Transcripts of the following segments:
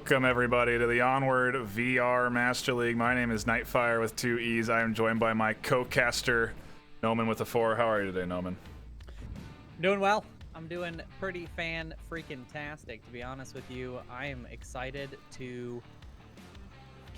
Welcome, everybody, to the Onward VR Master League. My name is NightFiree with 2 E's. I am joined by my co-caster, Noman with a 4. How are you today, Noman? Doing well. I'm doing pretty freaking-tastic, to be honest with you. I am excited to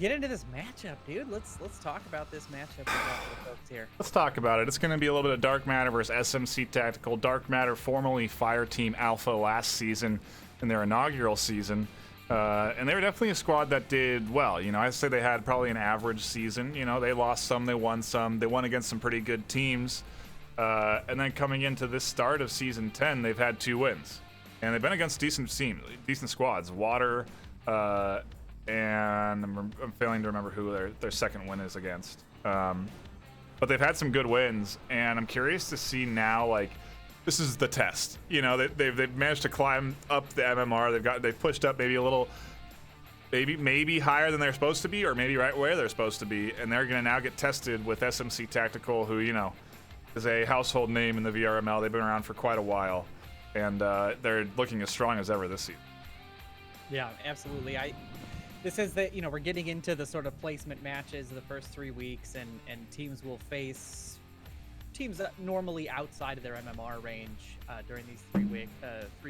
get into this matchup, dude. Let's talk about this matchup we got for the folks here. Let's talk about it. It's going to be a little bit of Dark Matter versus SMC Tactical. Dark Matter, formerly Fireteam Alpha last season in their inaugural season. And they were definitely a squad that did well. You know, I'd say they had probably an average season. You know, they lost some, they won some. They won against some pretty good teams. And then coming into this start of Season 10, they've had 2 wins. And they've been against decent squads. Water, and I'm failing to remember who their second win is against. But they've had some good wins, and I'm curious to see now, like, this is the test. You know, they've managed to climb up the MMR. They've pushed up maybe a little, maybe higher than they're supposed to be, or maybe right where they're supposed to be, and they're gonna now get tested with SMC Tactical, who, you know, is a household name in the VRML. They've been around for quite a while, and they're looking as strong as ever this season. Yeah, absolutely. This is the, you know, we're getting into the sort of placement matches the first 3 weeks, and teams will face teams that normally outside of their MMR range during these 3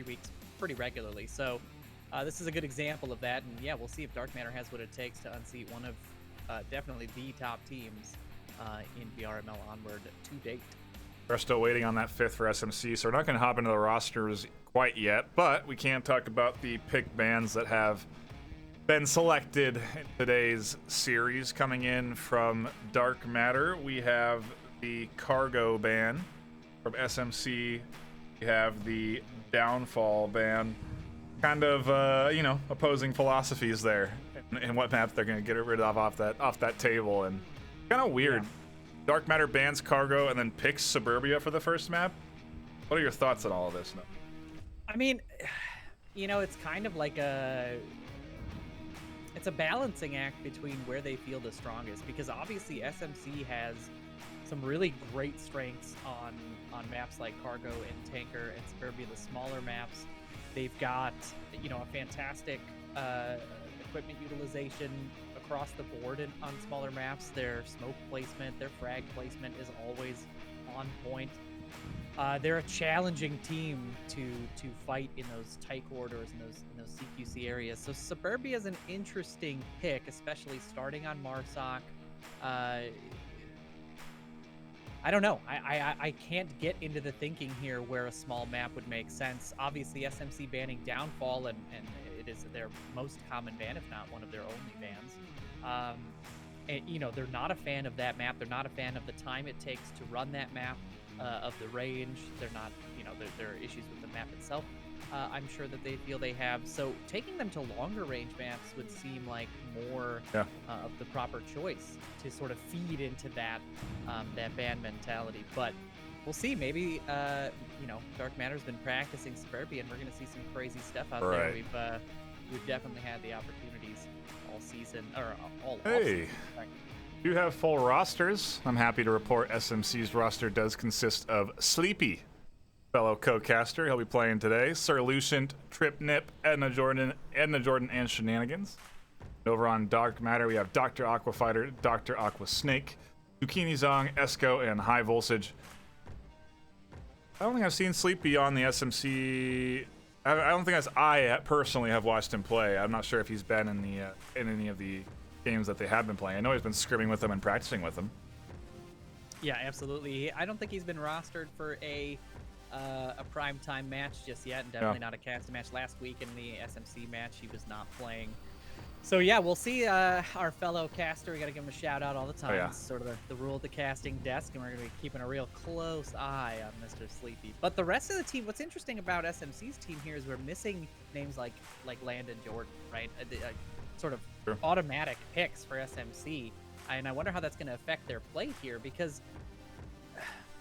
weeks pretty regularly. So this is a good example of that, and yeah, we'll see if Dark Matter has what it takes to unseat one of definitely the top teams in VRML Onward to date. We're still waiting on that 5th for SMC, so we're not going to hop into the rosters quite yet, but we can talk about the pick bands that have been selected in today's series. Coming in from Dark Matter, we have the Cargo ban. From SMC, we have the Downfall ban. Kind of, you know, opposing philosophies there, and what map they're going to get rid of off that table, and kind of weird. Yeah. Dark Matter bans Cargo and then picks Suburbia for the first map. What are your thoughts on all of this? I mean, you know, it's kind of like it's a balancing act between where they feel the strongest, because obviously SMC has some really great strengths on maps like Cargo and Tanker and Suburbia, the smaller maps. They've got, you know, a fantastic equipment utilization across the board on smaller maps. Their smoke placement, their frag placement is always on point. They're a challenging team to fight in those tight corridors, in those CQC areas. So Suburbia is an interesting pick, especially starting on Marsoc. I don't know. I can't get into the thinking here where a small map would make sense. Obviously, SMC banning Downfall, and it is their most common ban, if not one of their only bans. And, you know, they're not a fan of that map. They're not a fan of the time it takes to run that map, of the range. They're not, you know, there are issues with the map itself. I'm sure that they feel they have. So taking them to longer range maps would seem like more of the proper choice to sort of feed into that ban mentality. But we'll see. Maybe you know, Dark Matter's been practicing Suburbia, and we're going to see some crazy stuff out there. We've definitely had the opportunities all season, or all hey. Season. You have full rosters. I'm happy to report SMC's roster does consist of Sleepy, fellow co-caster. He'll be playing today. Sir Lucient, Trip Nip, Edna Jordan, and Shenanigans. Over on Dark Matter, we have Dr. Aquafighter, Dr. Aqua Snake, Zucchini Zong, Esco, and High Voltage. I don't think I've seen Sleepy on the SMC. I don't think I personally have watched him play. I'm not sure if he's been in any of the games that they have been playing. I know he's been scrimming with them and practicing with them. Yeah, absolutely. I don't think he's been rostered for a primetime match just yet, and definitely not a cast match. Last week in the SMC match, he was not playing. So yeah, we'll see our fellow caster. We got to give him a shout out all the time. It's sort of the rule of the casting desk, and we're going to be keeping a real close eye on Mr. Sleepy. But the rest of the team, what's interesting about SMC's team here is we're missing names like Landon Jordan, right? Sort of automatic picks for SMC, and I wonder how that's going to affect their play here, because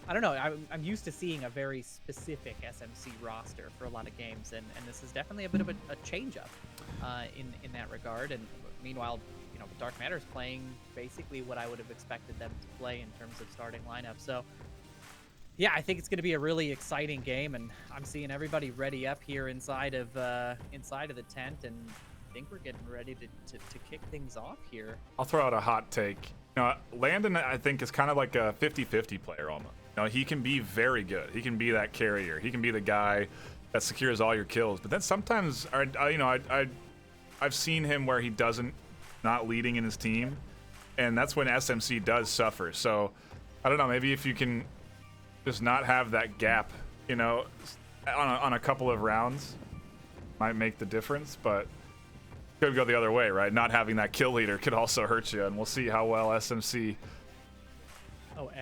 I don't know. I'm used to seeing a very specific SMC roster for a lot of games, and this is definitely a bit of a change-up in that regard. And meanwhile, you know, Dark Matter's playing basically what I would have expected them to play in terms of starting lineup. So yeah, I think it's going to be a really exciting game, and I'm seeing everybody ready up here inside of the tent, and think we're getting ready to kick things off here. I'll throw out a hot take. Landon, I think, is kind of like a 50-50 player almost. He can be very good. He can be that carrier. He can be the guy that secures all your kills. But then sometimes, I've seen him where he doesn't, not leading in his team, and that's when SMC does suffer. So I don't know. Maybe if you can just not have that gap, on a couple of rounds, might make the difference. But could go the other way, right? Not having that kill leader could also hurt you, and we'll see how well SMC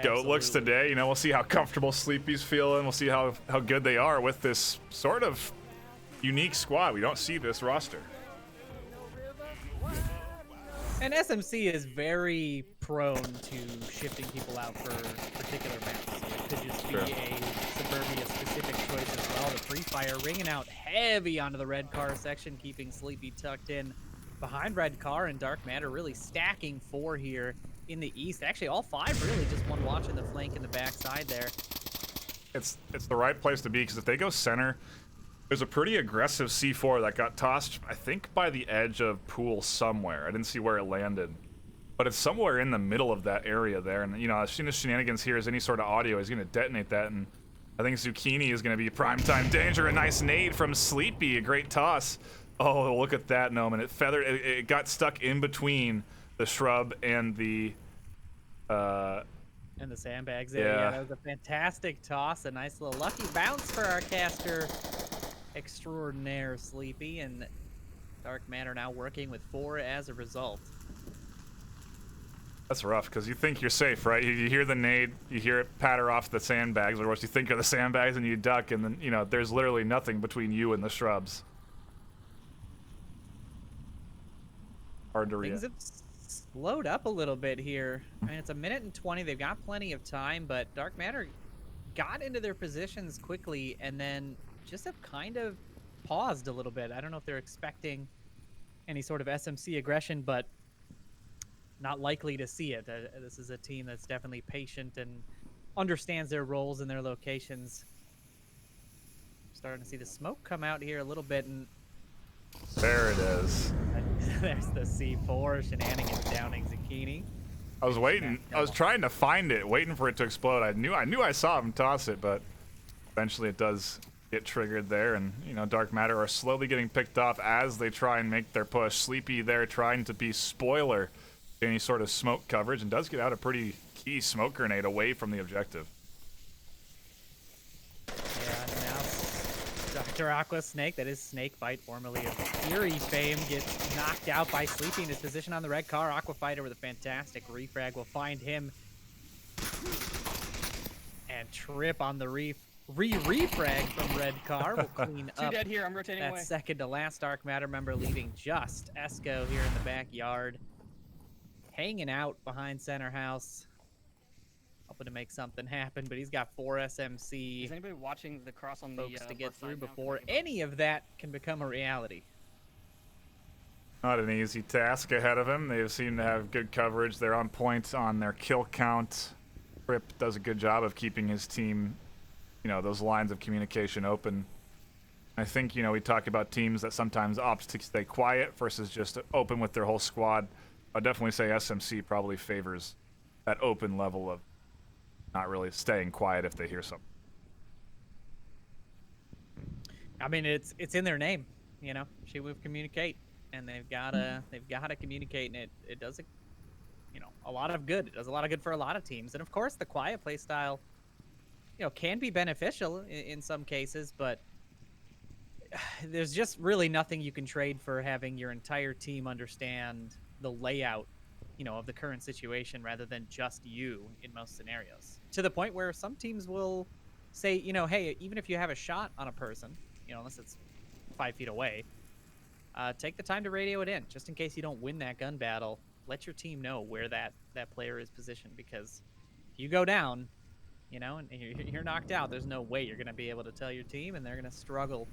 looks today. We'll see how comfortable Sleepy's feeling. We'll see how good they are with this sort of unique squad. We don't see this roster. And SMC is very prone to shifting people out for particular maps. It could just be a Suburbia-specific choice as well. The Free Fire ringing out heavy onto the red car section, keeping Sleepy tucked in behind red car, and Dark Matter really stacking 4 here in the east. Actually, all 5 really, just one watching the flank in the backside there. It's the right place to be, because if they go center, there's a pretty aggressive C4 that got tossed, I think, by the edge of pool somewhere. I didn't see where it landed, but it's somewhere in the middle of that area there. And as soon as Shenanigans hears any sort of audio, he's going to detonate that. And I think Zucchini is going to be primetime danger. A nice nade from Sleepy, a great toss. Oh, look at that, Noman. It feathered. It got stuck in between the shrub and the sandbags there. Yeah, that was a fantastic toss. A nice little lucky bounce for our caster extraordinaire Sleepy, and Dark Matter now working with 4 as a result. That's rough, because you think you're safe, right? You hear the nade, you hear it patter off the sandbags, or what you think are the sandbags, and you duck, and then, there's literally nothing between you and the shrubs. Hard to read. Things have slowed up a little bit here. I mean, it's 1:20. They've got plenty of time, but Dark Matter got into their positions quickly and then just have kind of paused a little bit. I don't know if they're expecting any sort of SMC aggression, but not likely to see it. This is a team that's definitely patient and understands their roles and their locations. Starting to see the smoke come out here a little bit, and there it is. There's the C4. Shenanigans downing Zucchini. I was waiting. I was trying to find it, waiting for it to explode. I knew I saw him toss it, but eventually it does get triggered there, and Dark Matter are slowly getting picked off as they try and make their push. Sleepy there trying to be spoiler in any sort of smoke coverage, and does get out a pretty key smoke grenade away from the objective. Yeah, now Dr. Aqua Snake, that is Snakebite, formerly of Fury fame, gets knocked out by Sleepy in his position on the red car. Aqua Fighter with a fantastic refrag will find him and trip on the refrag from red car. Will clean up dead here. I'm rotating that away. Second to last Dark Matter member, leaving just Esco here in the backyard, hanging out behind center house, hoping to make something happen. But he's got 4 SMC. Is anybody watching the cross on the folks to get left through side now? before any of that can become a reality? Not an easy task ahead of him. They seem to have good coverage. They're on point on their kill count. Rip does a good job of keeping his team, those lines of communication open. I think, we talk about teams that sometimes opt to stay quiet versus just open with their whole squad. I'd definitely say SMC probably favors that open level of not really staying quiet if they hear something. I mean, it's in their name, She will communicate, and they've gotta communicate, and it does a lot of good. It does a lot of good for a lot of teams, and of course the quiet play style, can be beneficial in some cases, but there's just really nothing you can trade for having your entire team understand the layout, of the current situation rather than just you in most scenarios. To the point where some teams will say, hey, even if you have a shot on a person, unless it's 5 feet away, take the time to radio it in, just in case you don't win that gun battle. Let your team know where that player is positioned, because if you go down, and you're knocked out, there's no way you're going to be able to tell your team, and they're going to struggle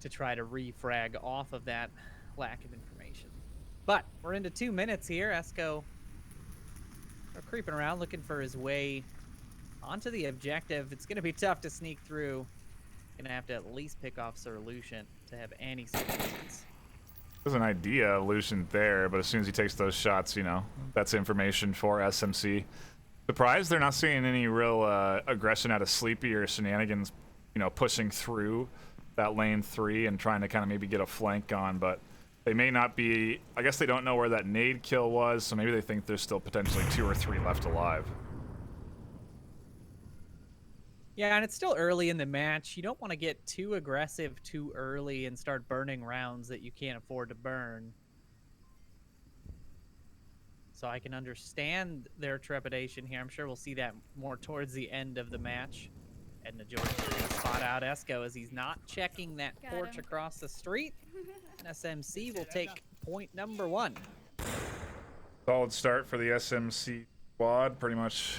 to try to refrag off of that lack of information. But we're into 2 minutes here. Esco creeping around, looking for his way onto the objective. It's going to be tough to sneak through. Going to have to at least pick off Sir Lucian to have any significance. There's an idea illusion there, but as soon as he takes those shots, you know, that's information for SMC. Surprised they're not seeing any real aggression out of Sleepy or Shenanigans, you know, pushing through that lane 3 and trying to kind of maybe get a flank on, but they may not be. I guess they don't know where that nade kill was, so maybe they think there's still potentially 2 or 3 left alive. Yeah, and it's still early in the match. You don't want to get too aggressive too early and start burning rounds that you can't afford to burn. So I can understand their trepidation here. I'm sure we'll see that more towards the end of the match. Edna Jordan's going to spot out Esco as he's not checking that porch across the street. And SMC will take point number 1. Solid start for the SMC squad. Pretty much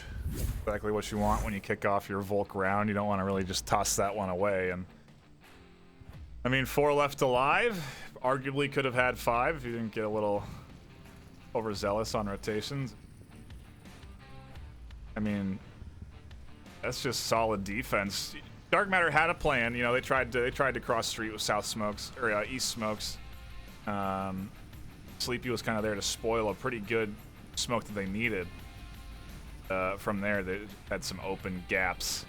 exactly what you want when you kick off your Volk round. You don't want to really just toss that one away. And I mean, 4 left alive. Arguably could have had 5 if you didn't get a little overzealous on rotations. I mean, that's just solid defense. Dark Matter had a plan. You know, they tried to cross street with South Smokes or East Smokes. Sleepy was kind of there to spoil a pretty good smoke that they needed. From there, they had some open gaps,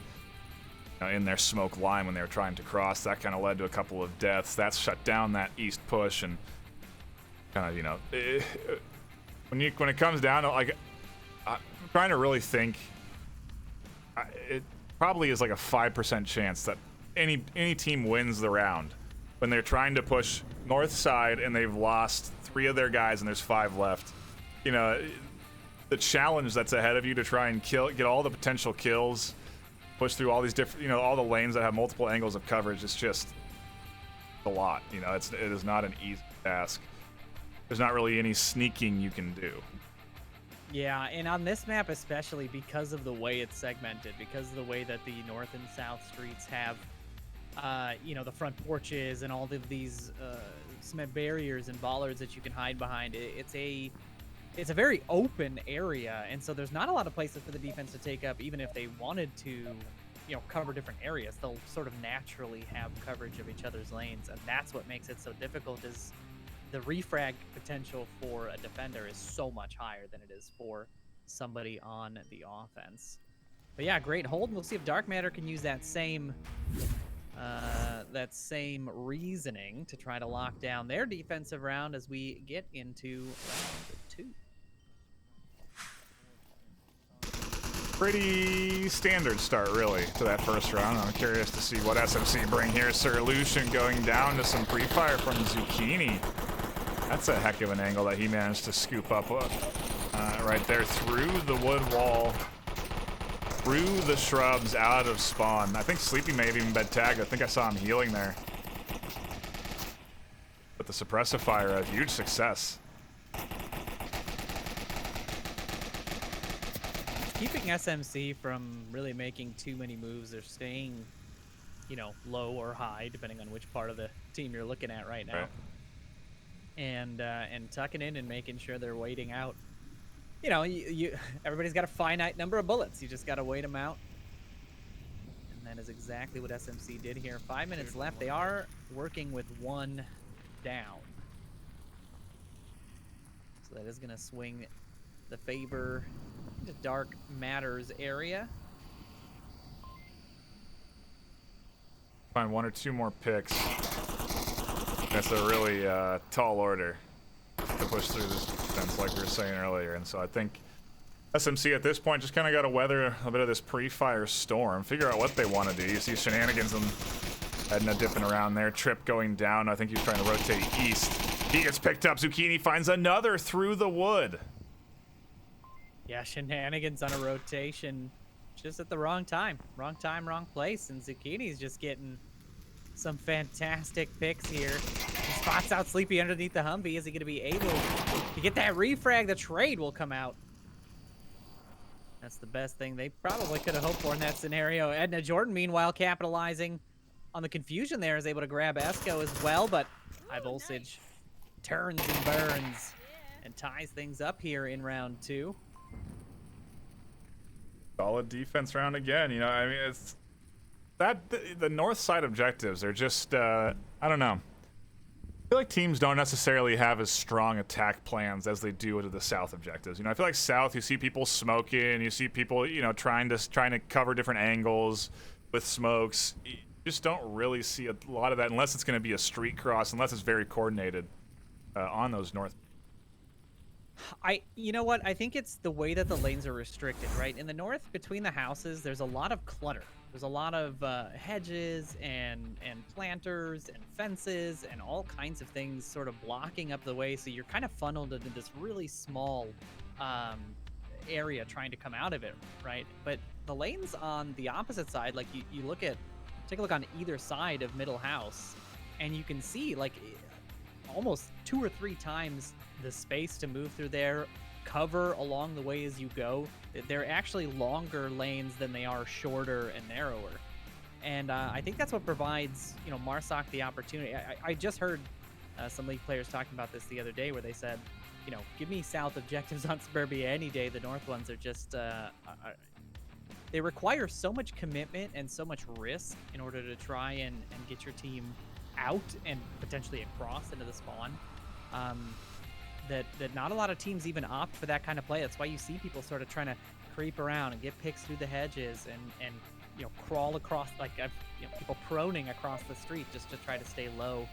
you know, in their smoke line when they were trying to cross. That kind of led to a couple of deaths. That shut down that east push, and kind of, you know, when it comes down to, like, I'm trying to really think. It probably is like a 5% chance that any team wins the round when they're trying to push north side and they've lost 3 of their guys and there's 5 left. You know, the challenge that's ahead of you to try and get all the potential kills, push through all these different, you know, all the lanes that have multiple angles of coverage. It's just a lot. You know, it is not an easy task. There's not really any sneaking you can do. Yeah, and on this map especially, because of the way it's segmented, because of the way that the north and south streets have, you know, the front porches and all of these cement barriers and bollards that you can hide behind, it's a very open area, and so there's not a lot of places for the defense to take up. Even if they wanted to, you know, cover different areas, they'll sort of naturally have coverage of each other's lanes, and that's what makes it so difficult. Is the refrag potential for a defender is so much higher than it is for somebody on the offense. But yeah, great hold. We'll see if Dark Matter can use that same reasoning to try to lock down their defensive round as we get into round 2. Pretty standard start, really, to that first round. I'm curious to see what SMC bring here. Sir Lucian going down to some pre-fire from Zucchini. That's a heck of an angle that he managed to scoop up right there through the wood wall, through the shrubs, out of spawn. I think Sleepy may have even been tagged. I think I saw him healing there. But the suppressive fire, a huge success. Keeping SMC from really making too many moves. They're staying, you know, low or high, depending on which part of the team you're looking at right now. Right. And tucking in and making sure they're waiting out. You know, everybody's got a finite number of bullets. You just got to wait them out. And that is exactly what SMC did here. 5 minutes left. They are working with 1 down. So that is going to swing the favor to Dark Matter's area. Find 1 or 2 more picks. That's a really tall order to push through this defense, like we were saying earlier. And so I think SMC at this point just kind of got to weather a bit of this pre-fire storm, figure out what they want to do. You see Shenanigans and Edna dipping around there, Trip going down. I think he's trying to rotate east. He gets picked up. Zucchini finds another through the wood. Yeah, Shenanigans on a rotation just at the wrong time. Wrong time, wrong place. And Zucchini's just getting some fantastic picks here. He spots out Sleepy underneath the Humvee. Is he going to be able to get that refrag? The trade will come out. That's the best thing they probably could have hoped for in that scenario. Edna Jordan, meanwhile, capitalizing on the confusion there, is able to grab Esco as well, but High Voltage turns and burns and ties things up here in round 2. Solid defense round again. You know, I mean, it's that the north side objectives are just I don't know. feel like teams don't necessarily have as strong attack plans as they do into the South objectives. You know, I feel like South, you see people smoking, you see people, you know, trying to cover different angles with smokes. You just don't really see a lot of that unless it's going to be a street cross, unless it's very coordinated on those north. You know what? I think it's the way that the lanes are restricted, right? In the north, between the houses, there's a lot of clutter. There's a lot of hedges and planters and fences and all kinds of things sort of blocking up the way. So you're kind of funneled into this really small area trying to come out of it, right? But the lanes on the opposite side, like you take a look on either side of middle house, and you can see like almost 2 or 3 times the space to move through there, cover along the way as you go. They're actually longer lanes than they are shorter and narrower. And I think that's what provides, you know, Marsoc the opportunity. I just heard some League players talking about this the other day where they said, you know, give me South objectives on Suburbia any day. The North ones are just, they require so much commitment and so much risk in order to try and get your team out and potentially across into the spawn. That not a lot of teams even opt for that kind of play. That's why you see people sort of trying to creep around and get picks through the hedges and you know, crawl across, like you know, people proning across the street just to try to stay low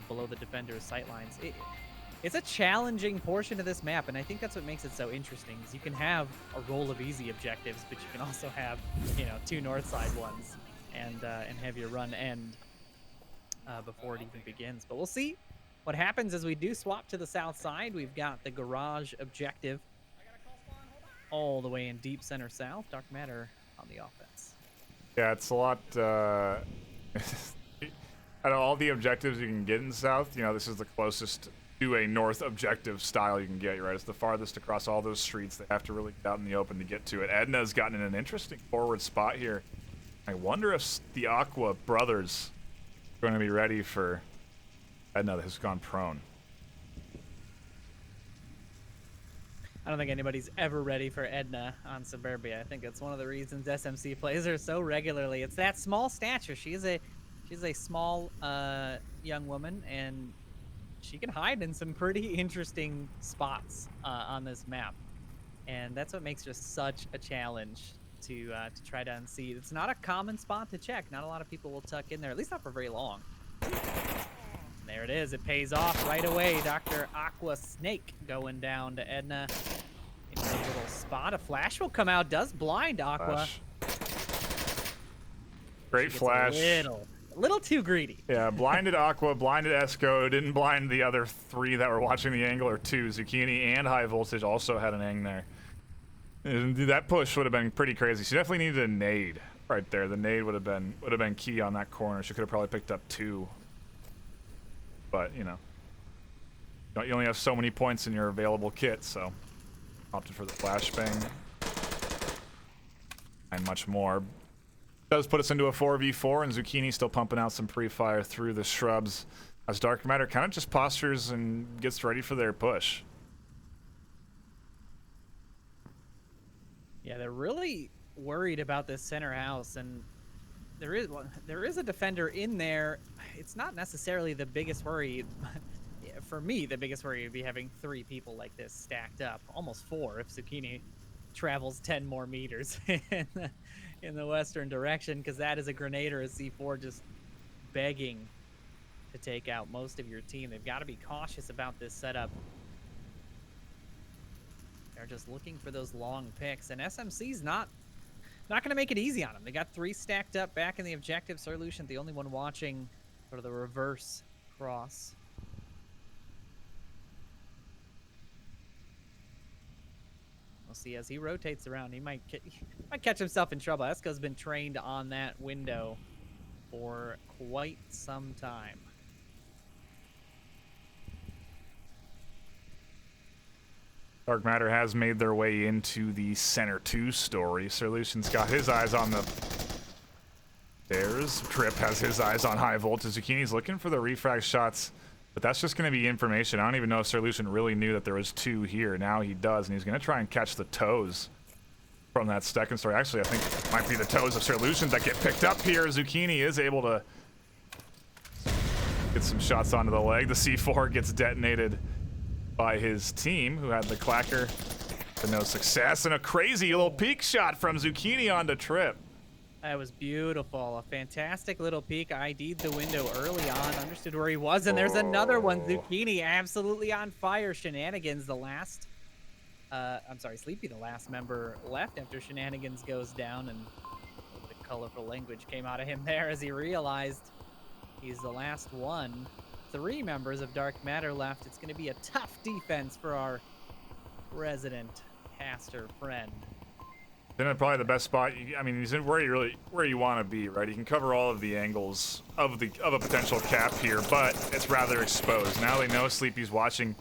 below the defender's sight lines. It's a challenging portion of this map, and I think that's what makes it so interesting. Is you can have a roll of easy objectives, but you can also have, you know, 2 north side ones and have your run end before it even begins. But we'll see what happens as we do swap to the south side. We've got the garage objective all the way in deep center south. Dark Matter on the offense. Yeah, it's a lot. Out of all the objectives you can get in south, you know, this is the closest to a north objective style you can get. Right, it's the farthest across all those streets. They have to really get out in the open to get to it. Edna's gotten in an interesting forward spot here. I wonder if the Aqua brothers are going to be ready for Edna, has gone prone. I don't think anybody's ever ready for Edna on Suburbia. I think that's one of the reasons SMC plays her so regularly. It's that small stature. She's a small young woman, and she can hide in some pretty interesting spots on this map. And that's what makes her such a challenge to try to unseat. It's not a common spot to check. Not a lot of people will tuck in there, at least not for very long. There it is. It pays off right away. Dr. Aqua Snake going down to Edna in a little spot. A flash will come out. Does blind Aqua. Great flash. A little too greedy. Yeah, blinded Aqua, blinded Esco, didn't blind the other 3 that were watching the angle, or 2. Zucchini and High Voltage also had an ang there. And that push would have been pretty crazy. She definitely needed a nade right there. The nade would have been key on that corner. She could have probably picked up 2. But, you know, you only have so many points in your available kit, so opted for the flashbang. And much more. Does put us into a 4v4, and Zucchini still pumping out some pre-fire through the shrubs as Dark Matter kind of just postures and gets ready for their push. Yeah, they're really worried about this center house, and there is a defender in there. It's not necessarily the biggest worry. For me, the biggest worry would be having 3 people like this stacked up, almost 4 if Zucchini travels 10 more meters in the western direction, because that is a grenade or a C4 just begging to take out most of your team. They've got to be cautious about this setup. They're just looking for those long picks, and SMC's not going to make it easy on them. They got 3 stacked up back in the objective. Solution, the only one watching sort of the reverse cross. We'll see as he rotates around. He might catch himself in trouble. Esco's been trained on that window for quite some time. Dark Matter has made their way into the center 2 story. Solution's got his eyes on the stairs. Trip has his eyes on High Voltage. Zucchini's looking for the refrag shots, but that's just going to be information. I don't even know if Solution really knew that there was 2 here. Now he does, and he's going to try and catch the toes from that second story. Actually, I think it might be the toes of Solution that get picked up here. Zucchini is able to Gets some shots onto the leg. The C4 gets detonated by his team, who had the clacker, to no success. And a crazy little peek shot from Zucchini onto Trip. That was beautiful. A fantastic little peek. ID'd the window early on, understood where he was, and there's another one. Zucchini absolutely on fire. Shenanigans, the last, I'm sorry, Sleepy, the last member left after Shenanigans goes down, and a little bit of colorful language came out of him there as he realized he's the last one. 3 members of Dark Matter left. It's going to be a tough defense for our resident caster friend. Then probably the best spot. I mean, he's in where you want to be, right? He can cover all of the angles of a potential cap here, but it's rather exposed. Now they know Sleepy's watching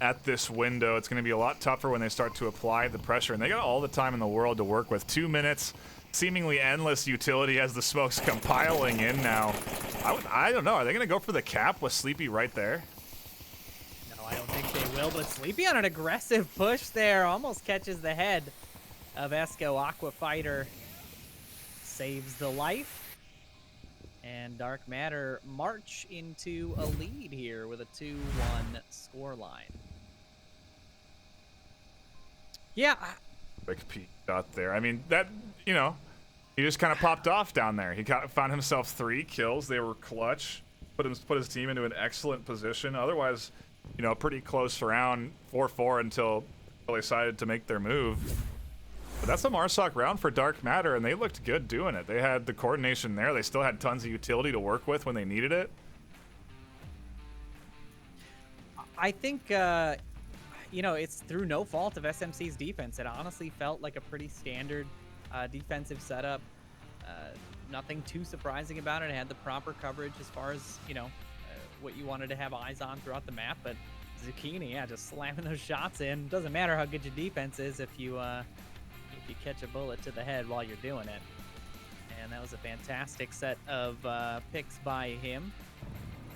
at this window. It's going to be a lot tougher when they start to apply the pressure, and they got all the time in the world to work with. 2 minutes, seemingly endless utility as the smoke's compiling in now. I don't know. Are they going to go for the cap with Sleepy right there? No, I don't think they will, but Sleepy on an aggressive push there almost catches the head of Esco. Aqua Fighter saves the life, and Dark Matter march into a lead here with a 2-1 scoreline. Yeah. Quick peek shot there. I mean, that, you know, he just kind of popped off down there. He found himself 3 kills. They were clutch. Put his team into an excellent position. Otherwise, you know, pretty close round, 4-4 until they decided to make their move. But that's a Marsoc round for Dark Matter, and they looked good doing it. They had the coordination there. They still had tons of utility to work with when they needed it. I think, you know, it's through no fault of SMC's defense. It honestly felt like a pretty standard defensive setup. Nothing too surprising about it. It had the proper coverage as far as, you know, what you wanted to have eyes on throughout the map. But Zucchini, yeah, just slamming those shots in. Doesn't matter how good your defense is if you catch a bullet to the head while you're doing it. And that was a fantastic set of picks by him.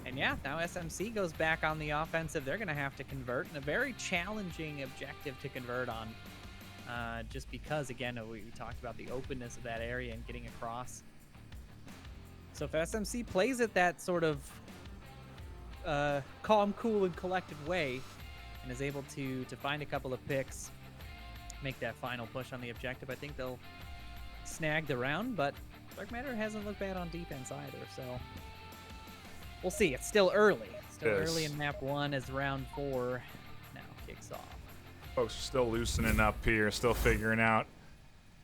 And yeah, now SMC goes back on the offensive. They're going to have to convert, and a very challenging objective to convert on. Just because, again, we talked about the openness of that area and getting across. So if SMC plays it that sort of calm, cool, and collected way, and is able to find a couple of picks, make that final push on the objective, I think they'll snag the round. But Dark Matter hasn't looked bad on defense either, so we'll see. It's still early. Still early in map 1 as round 4 now kicks off. Folks are still loosening up here, still figuring out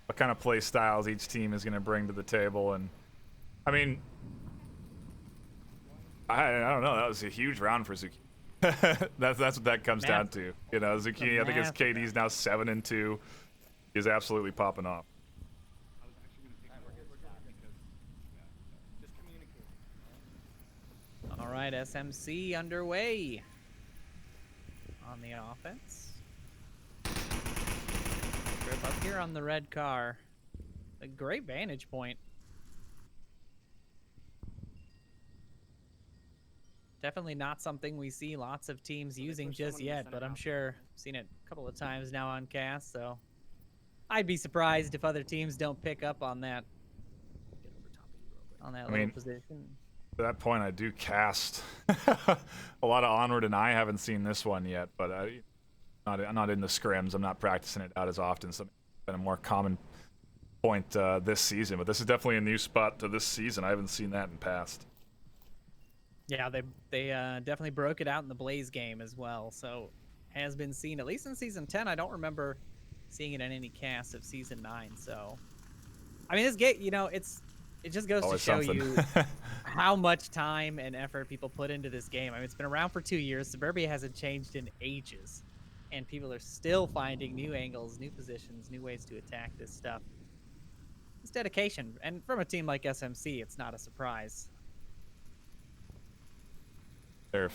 what kind of play styles each team is going to bring to the table. And I mean, I don't know. That was a huge round for Zucchini. that's what that comes down to. You know, Zucchini, I think his KD's now 7-2. He's absolutely popping off. All right, SMC underway on the offense. Grip up here on the red car. A great vantage point. Definitely not something we see lots of teams using just yet, but I'm sure I've seen it a couple of times now on cast, so I'd be surprised if other teams don't pick up on that. Little position. To that point, I do cast a lot of Onward, and I haven't seen this one yet, but I'm not in the scrims. I'm not practicing it out as often, so it's been a more common point this season. But this is definitely a new spot to this season. I haven't seen that in past. Yeah, they definitely broke it out in the Blaze game as well, so has been seen at least in season 10. I don't remember seeing it in any cast of season 9. So, I mean, this game, you know, it just goes to show you how much time and effort people put into this game. I mean, it's been around for 2 years. Suburbia hasn't changed in ages, and people are still finding new angles, new positions, new ways to attack this stuff. It's dedication, and from a team like SMC, it's not a surprise. They're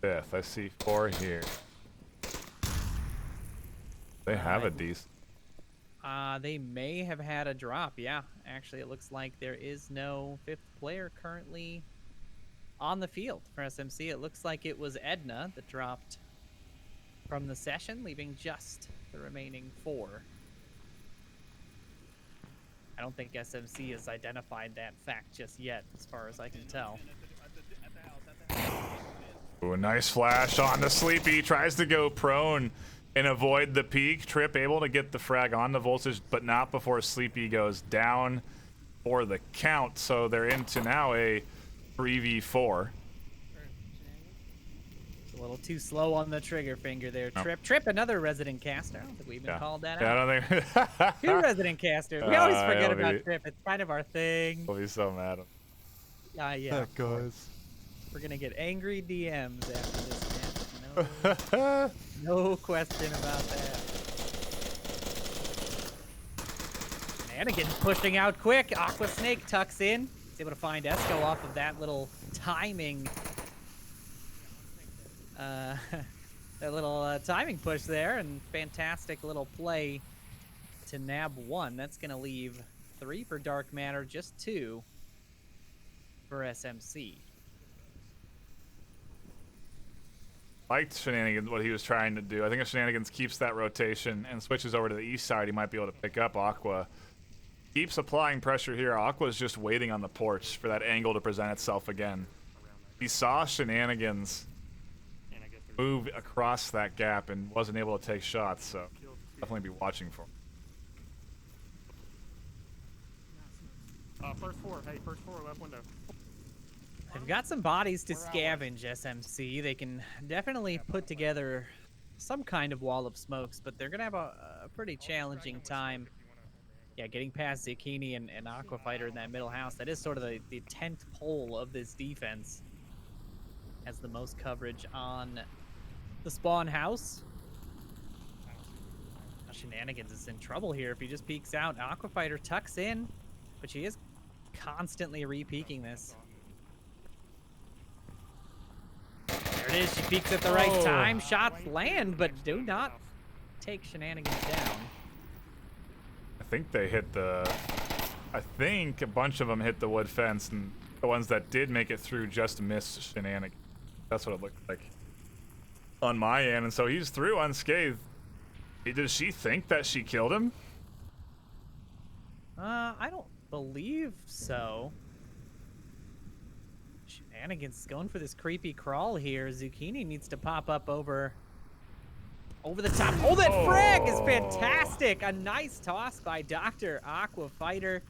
5th. I see 4 here. They have a decent. They may have had a drop. Yeah, actually, it looks like there is no 5th player currently on the field for SMC. It looks like it was Edna that dropped from the session, leaving just the remaining 4. I don't think SMC has identified that fact just yet, as far as I can tell. Ooh, a nice flash on the Sleepy. Tries to go prone and avoid the peak. Trip able to get the frag on the Voltage, but not before Sleepy goes down for the count. So they're into now a 3v4. A little too slow on the trigger finger there, Trip. Trip, another resident caster. I don't think we even called that out. I don't think. 2 resident casters. We always forget about Trip. It's kind of our thing. We'll be so mad. Yeah. That goes. We're gonna get angry DMs after this match. No question about that. Shenanigans pushing out quick. Aqua Snake tucks in. He's able to find Esco off of that little timing. That little timing push there, and fantastic little play to nab 1. That's going to leave 3 for Dark Matter, just 2 for SMC. Liked Shenanigans, what he was trying to do. I think if Shenanigans keeps that rotation and switches over to the east side, he might be able to pick up Aqua. Keeps applying pressure here. Aqua's just waiting on the porch for that angle to present itself again. He saw Shenanigans move across that gap and wasn't able to take shots, so definitely be watching for him. First 4, left window. They've got some bodies to scavenge, SMC. They can definitely put together some kind of wall of smokes, but they're going to have a pretty challenging time. Yeah, getting past Zucchini and Aqua Fighter in that middle house. That is sort of the 10th pole of this defense. Has the most coverage on the spawn house. Now Shenanigans is in trouble here if he just peeks out. Aqua Fighter tucks in, but she is constantly re-peeking this. There it is. She peeks at the right time. Shots land, but do not take Shenanigans down. I think they hit the... I think a bunch of them hit the wood fence, and the ones that did make it through just missed Shenanigans. That's what it looked like on my end, and so he's through unscathed. Does she think that she killed him? I don't believe so. Shenanigans going for this creepy crawl here. Zucchini needs to pop up over the top. Oh, that frag is fantastic. A nice toss by Dr. Aqua Fighter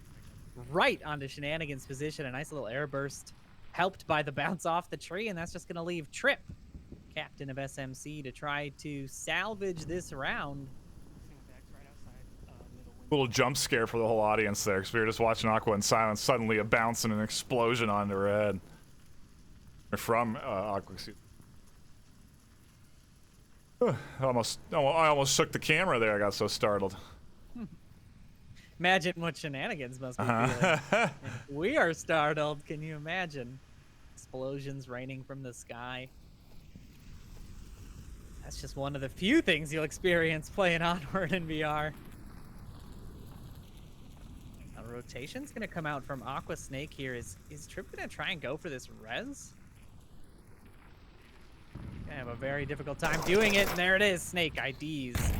right onto Shenanigans' position. A nice little air burst helped by the bounce off the tree, and that's just going to leave Trip, captain of SMC, to try to salvage this round. Little jump scare for the whole audience there, because we were just watching Aqua in silence. Suddenly a bounce and an explosion onto her head. Or from Aqua. I almost shook the camera there. I got so startled. Imagine what Shenanigans must be feeling. We are startled. Can you imagine? Explosions raining from the sky. That's just one of the few things you'll experience playing Onward in VR. A rotation's gonna come out from Aqua Snake here. Is Trip gonna try and go for this res? Gonna have a very difficult time doing it, and there it is. Snake IDs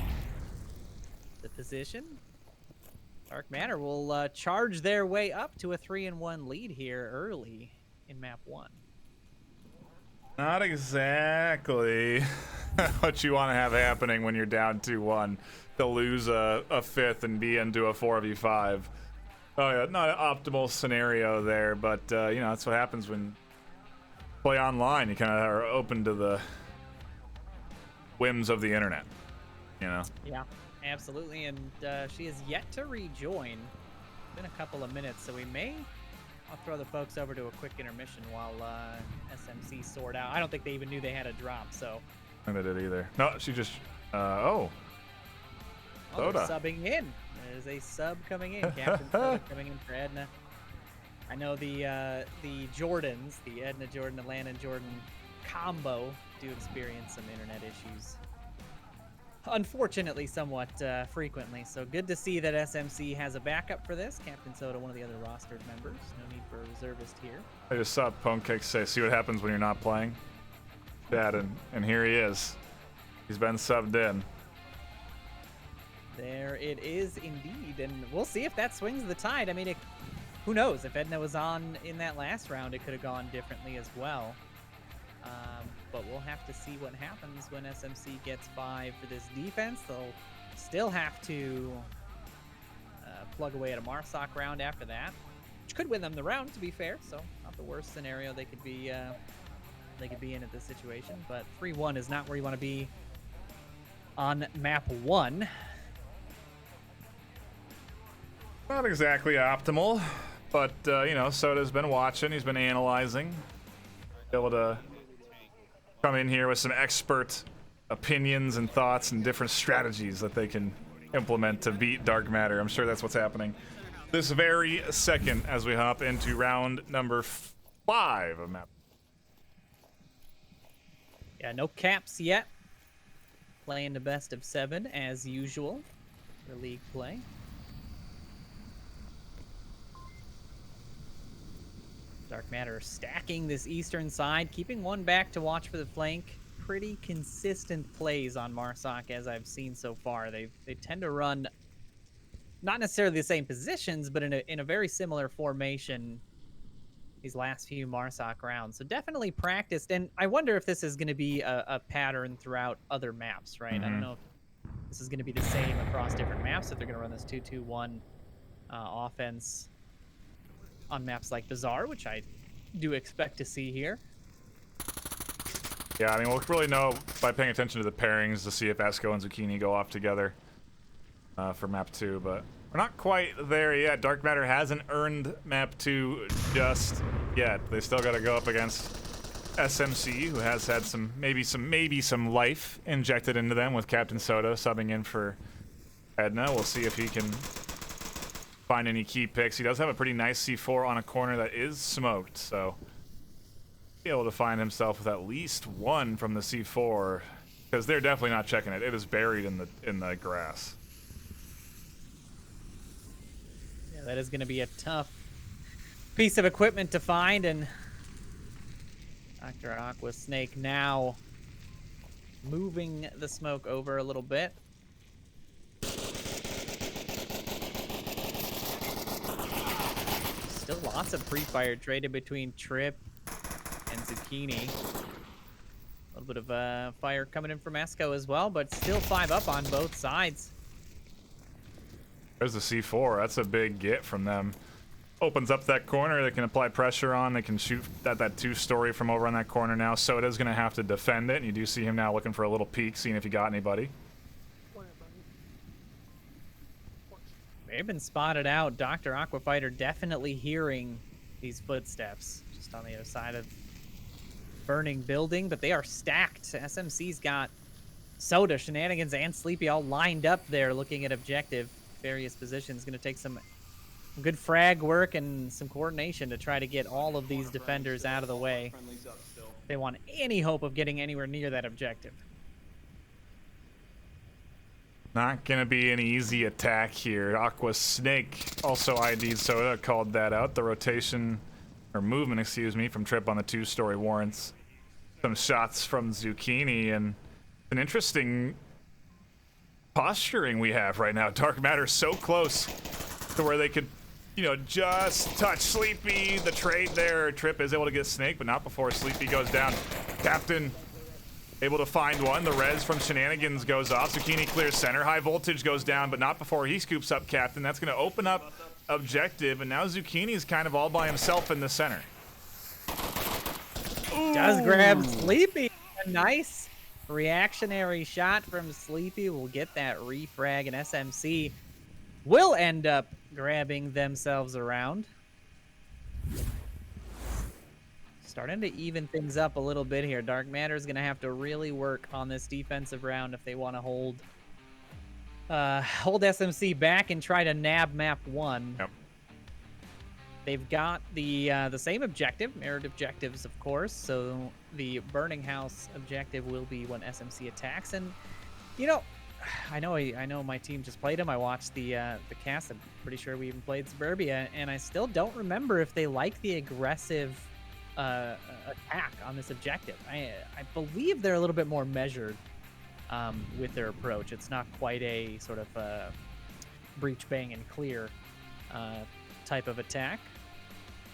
the position. Dark Matter will charge their way up to a 3-1 lead here early in map 1. Not exactly what you want to have happening when you're down 2-1 to lose a 5th and be into a 4v5. Oh yeah, not an optimal scenario there, but you know, that's what happens when you play online. You kind of are open to the whims of the internet, you know? Yeah, absolutely, and she is yet to rejoin. It's been a couple of minutes, so I'll throw the folks over to a quick intermission while SMC sort out. I don't think they even knew they had a drop, so. I think they did either. No, she just, Oh, Soda. subbing in. There's a sub coming in. Captain Soda coming in for Edna. I know the Jordans, the Edna Jordan, Atlanta Jordan combo do experience some internet issues. Unfortunately, somewhat frequently. So good to see that SMC has a backup for this. Captain Soda, one of the other rostered members. No need for a reservist here. I just saw Pwnecake say, see what happens when you're not playing? Dad, and here he is. He's been subbed in. There it is indeed, and we'll see if that swings the tide. I mean, who knows? If Edna was on in that last round, it could have gone differently as well. But we'll have to see what happens when SMC gets 5 for this defense. They'll still have to plug away at a Marsoc round after that, which could win them the round, to be fair. So not the worst scenario they could be in at this situation. But 3-1 is not where you want to be on map 1. Not exactly optimal, but you know, Soda's been watching. He's been analyzing. Able to come in here with some expert opinions and thoughts and different strategies that they can implement to beat Dark Matter. I'm sure that's what's happening this very second as we hop into round number 5 of map. Yeah, no caps yet. Playing the best of 7 as usual for league play. Dark Matter stacking this eastern side, keeping one back to watch for the flank. Pretty consistent plays on Marsoc as I've seen so far. They tend to run not necessarily the same positions, but in a very similar formation these last few Marsoc rounds. So definitely practiced, and I wonder if this is going to be a pattern throughout other maps, right? I don't know if this is going to be the same across different maps, if they're going to run this 2-2-1 offense on maps like Bazaar, which I do expect to see here. Yeah, I mean, we'll really know by paying attention to the pairings to see if Esco and Zucchini go off together for map 2, but we're not quite there yet. Dark Matter hasn't earned map 2 just yet. They still got to go up against SMC, who has had maybe some life injected into them with Captain Soda subbing in for Edna. We'll see if he can find any key picks. He does have a pretty nice C4 on a corner that is smoked, so be able to find himself with at least one from the C4, because they're definitely not checking it. It is buried in the grass. Yeah, that is going to be a tough piece of equipment to find, and Dr. Aqua Snake now moving the smoke over a little bit. Still lots of pre-fire traded between Trip and Zucchini. A little bit of fire coming in from Esco as well, but still 5 up on both sides. There's the C4. That's a big get from them. Opens up that corner. They can apply pressure on. They can shoot that 2-story from over on that corner now. Soda's going to have to defend it, and you do see him now looking for a little peek, seeing if he got anybody. They've been spotted out. Dr. Aquafighter definitely hearing these footsteps just on the other side of burning building, but they are stacked. SMC's got Soda, Shenanigans, and Sleepy all lined up there looking at objective. Various positions. Going to take some good frag work and some coordination to try to get all of these defenders out of the way. They want any hope of getting anywhere near that objective. Not gonna be an easy attack here. Aqua Snake also ID'd Soda, called that out. The rotation, or movement, excuse me, from Trip on the 2-story warrants some shots from Zucchini, and an interesting posturing we have right now. Dark Matter so close to where they could, you know, just touch Sleepy. The trade there. Trip is able to get Snake, but not before Sleepy goes down. Captain able to find one. The res from Shenanigans goes off. Zucchini clears center. High voltage goes down, but not before he scoops up Captain. That's going to open up objective, and now Zucchini's kind of all by himself in the center. Ooh. Does grab Sleepy. A nice reactionary shot from Sleepy. Will get that refrag, and SMC will end up grabbing themselves around. Starting to even things up a little bit here. Dark Matter is going to have to really work on this defensive round if they want to hold SMC back and try to nab map 1. Yep. They've got the same objective, mirrored objectives, of course. So the Burning House objective will be when SMC attacks. And you know, I know my team just played him. I watched the cast. I'm pretty sure we even played Suburbia, and I still don't remember if they like the aggressive attack on this objective. I believe they're a little bit more measured with their approach. It's not quite a sort of breach, bang, and clear type of attack.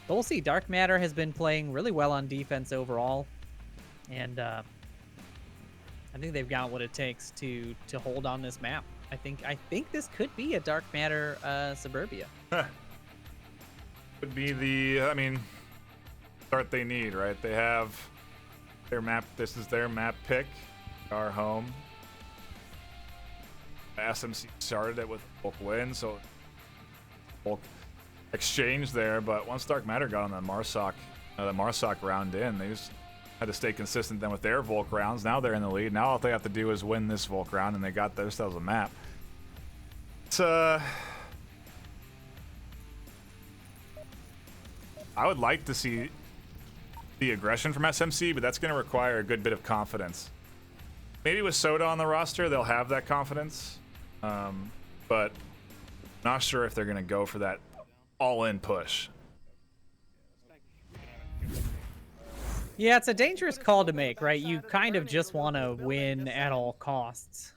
But we'll see. Dark Matter has been playing really well on defense overall. And I think they've got what it takes to hold on this map. I think this could be a Dark Matter Suburbia. Would be the, I mean, start they need, right? They have their map. This is their map pick. Our home. SMC started it with a bulk win, so bulk exchange there. But once Dark Matter got on the Marsoc round in, they just had to stay consistent then with their Volk rounds. Now they're in the lead. Now all they have to do is win this Volk round, and they got themselves a map. It's I would like to see the aggression from SMC, but that's going to require a good bit of confidence. Maybe with Soda on the roster, they'll have that confidence, but not sure if they're going to go for that all-in push. Yeah, it's a dangerous call to make, right? You kind of just want to win at all costs.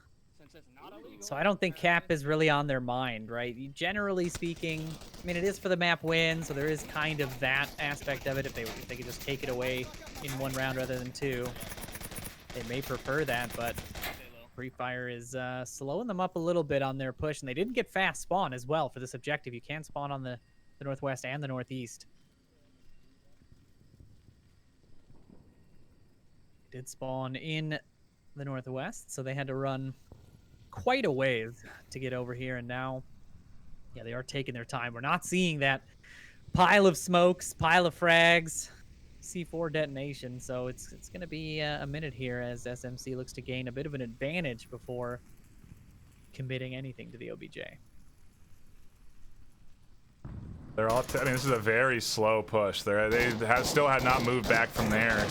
So I don't think Cap is really on their mind, right? Generally speaking, I mean, it is for the map win, so there is kind of that aspect of it. If they could just take it away in one round rather than two, they may prefer that, but Free Fire is slowing them up a little bit on their push, and they didn't get fast spawn as well for this objective. You can spawn on the northwest and the northeast. Did spawn in the northwest, so they had to run quite a ways to get over here, and now, yeah, they are taking their time. We're not seeing that pile of smokes, pile of frags, C4 detonation, so it's going to be a minute here as SMC looks to gain a bit of an advantage before committing anything to the OBJ. They're all. I mean, this is a very slow push. They still had not moved back from their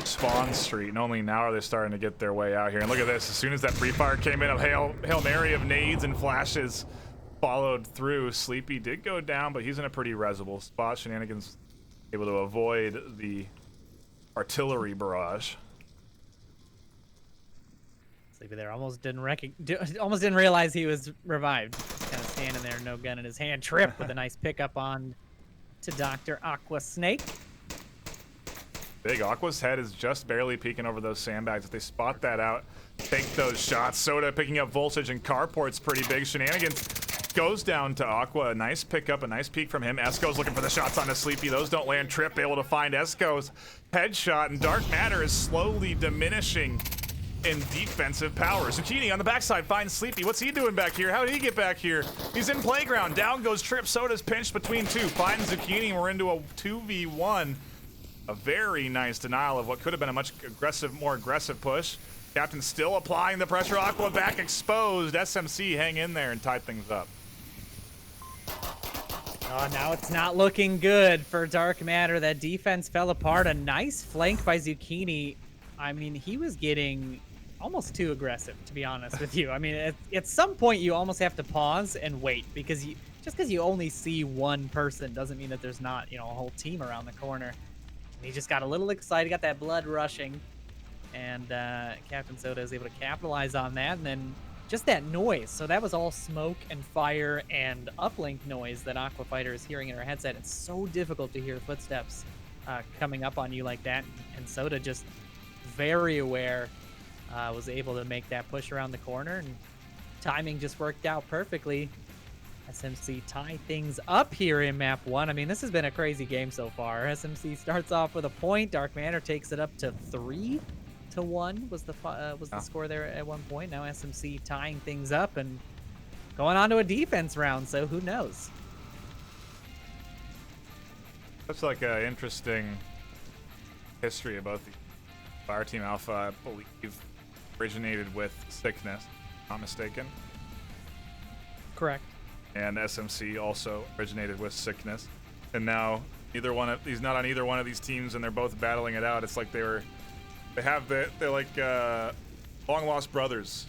spawn street, and only now are they starting to get their way out here. And look at this. As soon as that Free Fire came in, a Hail Mary of nades and flashes followed through. Sleepy did go down, but he's in a pretty resible spot. Shenanigans able to avoid the artillery barrage. Sleepy there almost didn't realize he was revived. Kind of standing there, no gun in his hand. Trip with a nice pickup on to Dr. Aqua Snake. Big Aqua's head is just barely peeking over those sandbags. If they spot that out, take those shots. Soda picking up voltage, and Carport's pretty big. Shenanigans goes down to Aqua. A nice pickup, a nice peek from him. Esco's looking for the shots on the Sleepy. Those don't land. Trip able to find Esco's headshot, and Dark Matter is slowly diminishing in defensive power. Zucchini on the backside finds Sleepy. What's he doing back here? How did he get back here? He's in playground. Down goes Trip. Soda's pinched between two. Finds Zucchini. We're into a 2v1. A very nice denial of what could have been a much more aggressive push. Captain still applying the pressure. Aqua back exposed. SMC hang in there and tied things up. Oh, now it's not looking good for Dark Matter. That defense fell apart. A nice flank by Zucchini. I mean, he was getting almost too aggressive, to be honest with you. I mean, at some point you almost have to pause and wait, because just because you only see one person doesn't mean that there's not, a whole team around the corner. He just got a little excited, got that blood rushing, and Captain Soda is able to capitalize on that, and then just that noise. So that was all smoke and fire and uplink noise that Aqua Fighter is hearing in her headset. It's so difficult to hear footsteps coming up on you like that, and Soda just very aware, was able to make that push around the corner, and timing just worked out perfectly. SMC tie things up here in map 1. I mean, this has been a crazy game so far. SMC starts off with a point. Dark Matter takes it up to 3-1 was the score there at one point. Now SMC tying things up and going on to a defense round, so who knows? That's like an interesting history about the Fire Team Alpha. I believe originated with Sickness, if I'm not mistaken. Correct. And SMC also originated with Sickness, and now he's not on either one of these teams, and they're both battling it out. It's like they're like long lost brothers.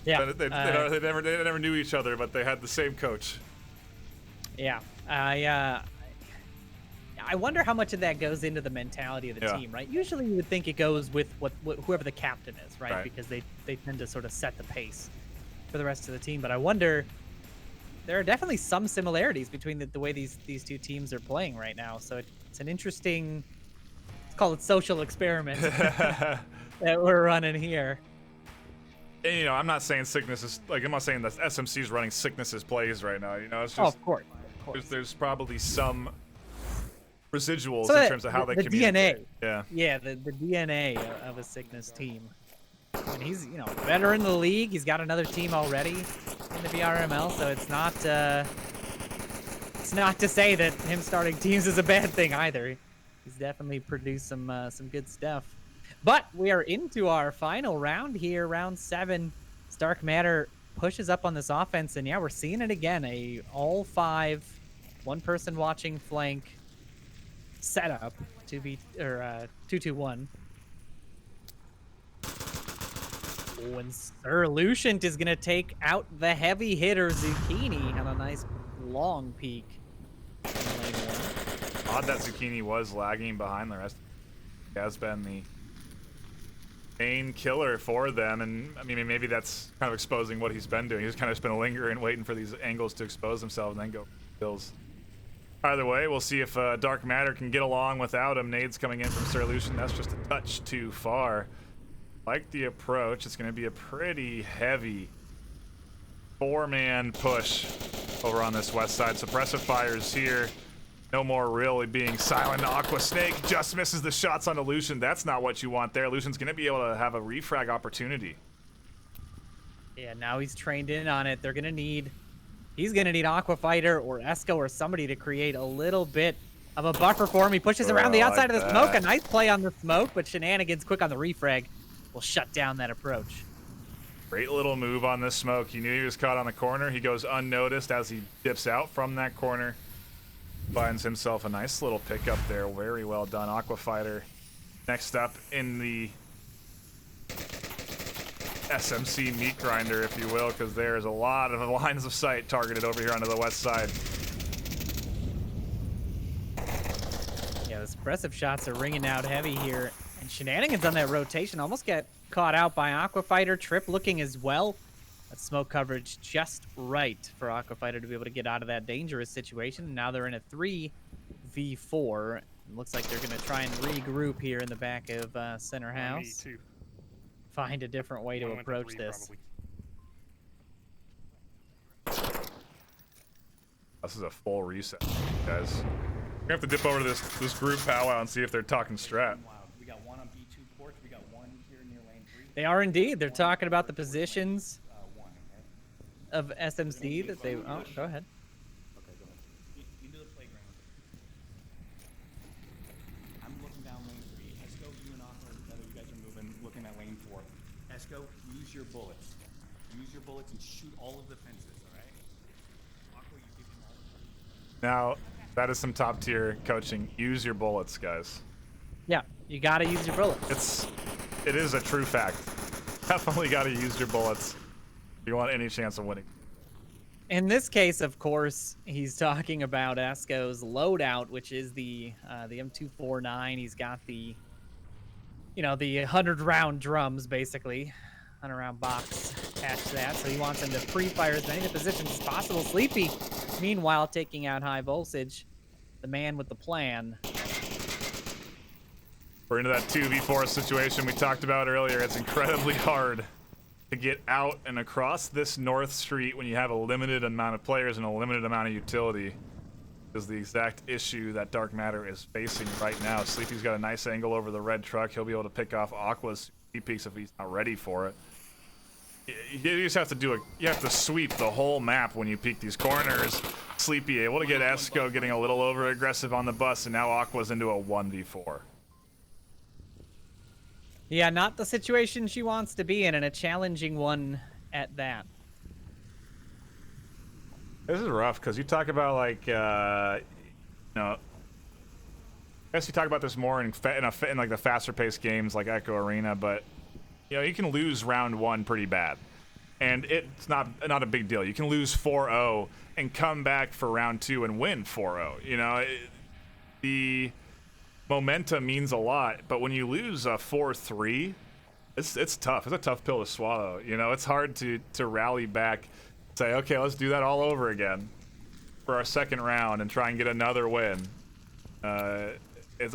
Yeah, they never knew each other, but they had the same coach. Yeah, I wonder how much of that goes into the mentality of the team, right? Usually you would think it goes with whoever the captain is, right? Because they tend to sort of set the pace for the rest of the team. But I wonder, there are definitely some similarities between the way these two teams are playing right now. So it's an interesting call it social experiment that we're running here. And, you know, I'm not saying Sickness is like, I'm not saying that SMC is running Sickness's plays right now. You know, it's just Of course. there's probably some residuals So in terms of how they communicate. DNA. Yeah, the DNA of a Sickness team. And he's, you know, better in the league. He's got another team already in the VRML, so it's not to say that him starting teams is a bad thing either. He's definitely produced some good stuff. But we are into our final round here, round 7. Dark Matter pushes up on this offense, and yeah, we're seeing it again. A all 5, 1-person watching flank setup 2-2-1. When Sir Lucient is gonna take out the heavy hitter Zucchini on a nice long peek. Odd that Zucchini was lagging behind the rest. He has been the main killer for them, and I mean maybe that's kind of exposing what he's been doing. He's kind of just been lingering, waiting for these angles to expose himself and then go kills. Either way, we'll see if Dark Matter can get along without him. Nades coming in from Sir Lucient. That's just a touch too far. Like the approach, it's going to be a pretty heavy 4-man push over on this west side. Suppressive fires here. No more really being silent. Aqua Snake just misses the shots onto Lucian. That's not what you want there. Lucian's going to be able to have a refrag opportunity. Yeah, now he's trained in on it. He's going to need Aqua Fighter or Esco or somebody to create a little bit of a buffer for him. He pushes around the outside of the smoke. A nice play on the smoke, but Shenanigans quick on the refrag will shut down that approach. Great little move on this smoke. He knew he was caught on the corner. He goes unnoticed as he dips out from that corner. Finds himself a nice little pickup there. Very well done. Aqua Fighter next up in the SMC meat grinder, if you will, because there's a lot of lines of sight targeted over here onto the west side. Yeah, the suppressive shots are ringing out heavy here. And Shenanigans on that rotation almost get caught out by Aqua Fighter. Trip looking as well. That smoke coverage just right for Aqua Fighter to be able to get out of that dangerous situation. Now they're in a 3v4. It looks like they're going to try and regroup here in the back of center house. Find a different way to approach this. This is a full reset, guys. We're gonna have to dip over to this group powwow and see if they're talking strat. We got one on B2 porch. We got one here near lane 3. They are indeed. They're talking about the positions of SMC that they. Oh, go ahead. Okay, go ahead. Into the playground. I'm looking down lane 3. Esco, you and Aqua together. You guys are moving, looking at lane 4. Esco, use your bullets. Use your bullets and shoot all of the fences. All right. Aqua, you give him all. Now, that is some top tier coaching. Use your bullets, guys. Yeah, you gotta use your bullets. It is a true fact. Definitely gotta use your bullets if you want any chance of winning. In this case, of course, he's talking about Esco's loadout, which is the M249. He's got the, you know, the 100-round drums, basically. 100-round box attached to that. So he wants him to pre-fire as many of the positions as possible. Sleepy, meanwhile, taking out High Voltage, the man with the plan. We're into that 2v4 situation we talked about earlier. It's incredibly hard to get out and across this north street when you have a limited amount of players and a limited amount of utility. Is the exact issue that Dark Matter is facing right now. Sleepy's got a nice angle over the red truck. He'll be able to pick off Aqua's peaks if he's not ready for it. You just have to you have to sweep the whole map when you peek these corners. Sleepy able to get Esco getting a little over aggressive on the bus, and now Aqua's into a 1v4. Yeah, not the situation she wants to be in, and a challenging one at that. This is rough because you talk about like, you know, I guess you talk about this more in like the faster paced games like Echo Arena, but you know you can lose round 1 pretty bad, and it's not a big deal. You can lose 4-0 and come back for round 2 and win 4-0. You know, the momentum means a lot, but when you lose a 4-3, it's tough. It's a tough pill to swallow. You know, it's hard to rally back, say, okay, let's do that all over again for our second round and try and get another win.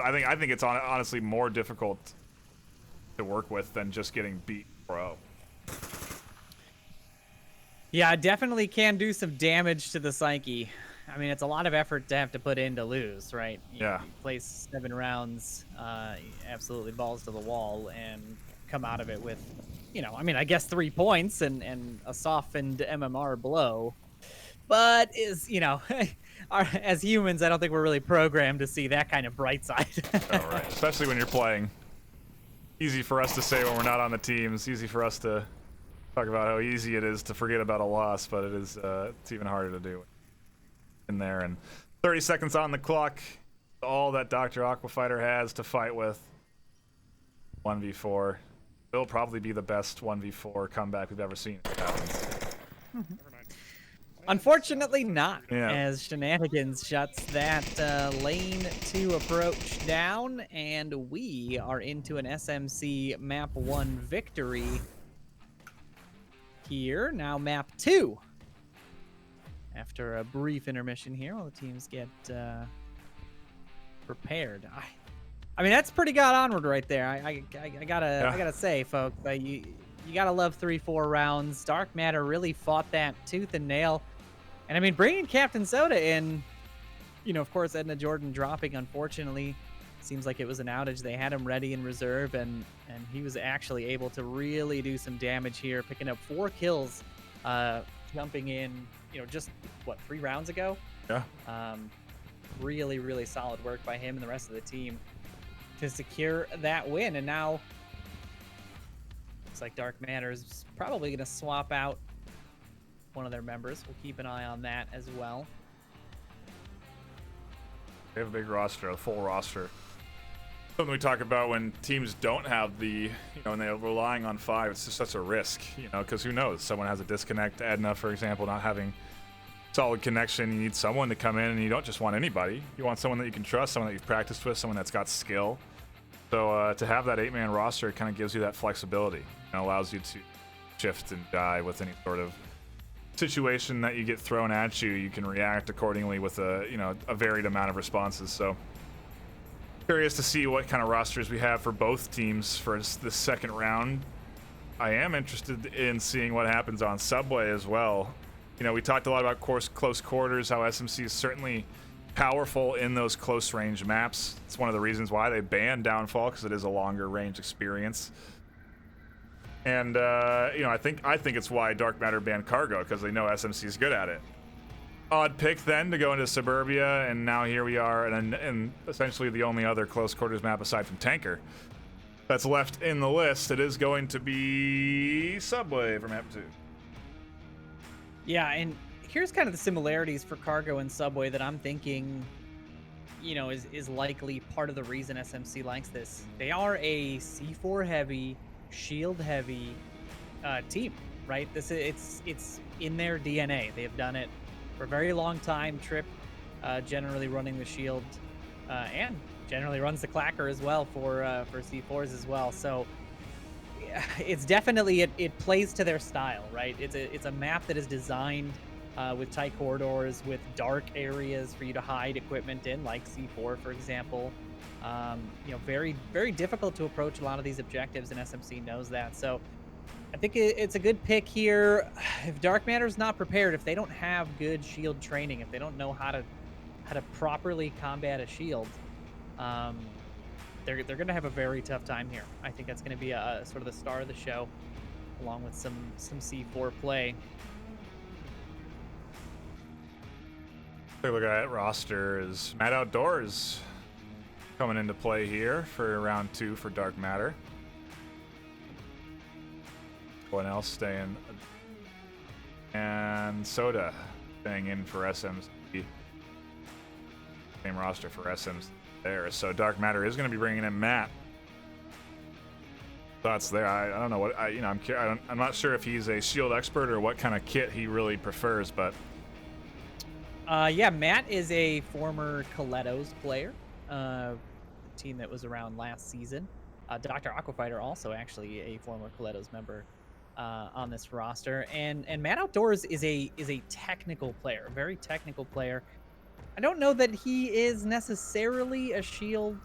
I think it's honestly more difficult to work with than just getting beat pro. Yeah, it definitely can do some damage to the psyche. I mean, it's a lot of effort to have to put in to lose, right? Yeah. You play 7 rounds, absolutely balls to the wall, and come out of it with, I mean, I guess 3 points and a softened MMR blow. But as humans, I don't think we're really programmed to see that kind of bright side. Oh, right. Especially when you're playing. Easy for us to say when we're not on the team. It's easy for us to talk about how easy it is to forget about a loss, but it's even harder to do in there. And 30 seconds on the clock. All that Dr. Aquafighter has to fight with. 1v4. It'll probably be the best 1v4 comeback we've ever seen. Unfortunately not, Yeah. as Shenanigans shuts that lane 2 approach down, and we are into an SMC map 1 victory here. Now map 2. After a brief intermission here while the teams get prepared. I mean, that's pretty god onward right there. I gotta say, folks, you gotta love 3-4 rounds. Dark Matter really fought that tooth and nail. And I mean, bringing Captain Soda in, of course, Edna Jordan dropping, unfortunately, seems like it was an outage. They had him ready in reserve, and he was actually able to really do some damage here, picking up 4 kills, jumping in, just, 3 rounds ago? Yeah. Really, really solid work by him and the rest of the team to secure that win. And now, looks like Dark Matter is probably going to swap out one of their members. We'll keep an eye on that as well. They have a big roster, a full roster. Something we talk about when teams don't have the, and they're relying on 5, it's just such a risk, because who knows? Someone has a disconnect. Edna, for example, not having solid connection. You need someone to come in, and you don't just want anybody. You want someone that you can trust, someone that you've practiced with, someone that's got skill. So to have that 8-man roster kind of gives you that flexibility and allows you to shift and die with any sort of situation that you get thrown at you. You can react accordingly with a varied amount of responses. So curious to see what kind of rosters we have for both teams for the second round. I am interested in seeing what happens on Subway as well. We talked a lot about close quarters, how SMC is certainly powerful in those close range maps. It's one of the reasons why they banned Downfall, because it is a longer range experience. And I think it's why Dark Matter banned Cargo, because they know SMC is good at it. Odd pick then to go into Suburbia, and now here we are, and essentially the only other close quarters map aside from Tanker that's left in the list. It is going to be Subway for map 2. Yeah, and here's kind of the similarities for Cargo and Subway that I'm thinking, is likely part of the reason SMC likes this. They are a C4 heavy, shield heavy team, right? It's in their DNA. They have done it for a very long time. Trip generally running the shield and generally runs the clacker as well for C4s as well. So it's definitely it plays to their style, right? It's a map that is designed with tight corridors, with dark areas for you to hide equipment in, like C4, for example. Very, very difficult to approach a lot of these objectives, and SMC knows that. So I think it's a good pick here. If Dark Matter's not prepared, if they don't have good shield training, if they don't know how to properly combat a shield, they're going to have a very tough time here. I think that's going to be a sort of the star of the show, along with some C4 play. Take a look at that roster. Is Mad Outdoors coming into play here for round 2 for Dark Matter? Everyone else staying, and Soda staying in for SMC. Same roster for SMC there. So Dark Matter is going to be bringing in Matt. Thoughts there? I don't know what I'm not sure if he's a shield expert or what kind of kit he really prefers, but yeah, Matt is a former Colettos player, the team that was around last season. Dr. Aquafighter also actually a former Colettos member on this roster, and Matt Outdoors is a technical player, a very technical player. I don't know that he is necessarily a shield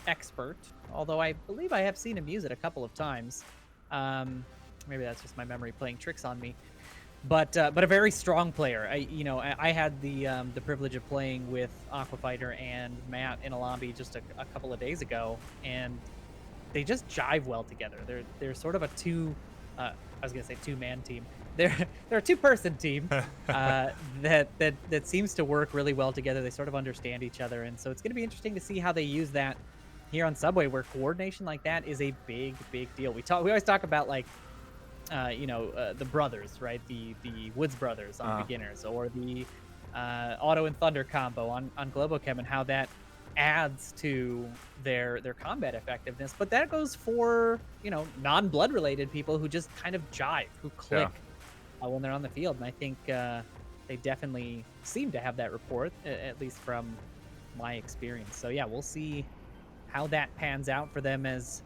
expert, although I believe I have seen him use it a couple of times. Maybe that's just my memory playing tricks on me. But a very strong player. I had the privilege of playing with Aquafighter and Matt in a lobby just a couple of days ago, and they just jive well together. They're sort of a I was gonna say two-man team. They're a two-person team that seems to work really well together. They sort of understand each other, and so it's gonna be interesting to see how they use that here on Subway, where coordination like that is a big deal. We always talk about like the brothers, right? The Woods brothers on beginners, or the Auto and Thunder combo on Globochem, and how that adds to their combat effectiveness. But that goes for non-blood related people who just kind of jive, who click when they're on the field. And I think they definitely seem to have that rapport, at least from my experience. So yeah, we'll see how that pans out for them, as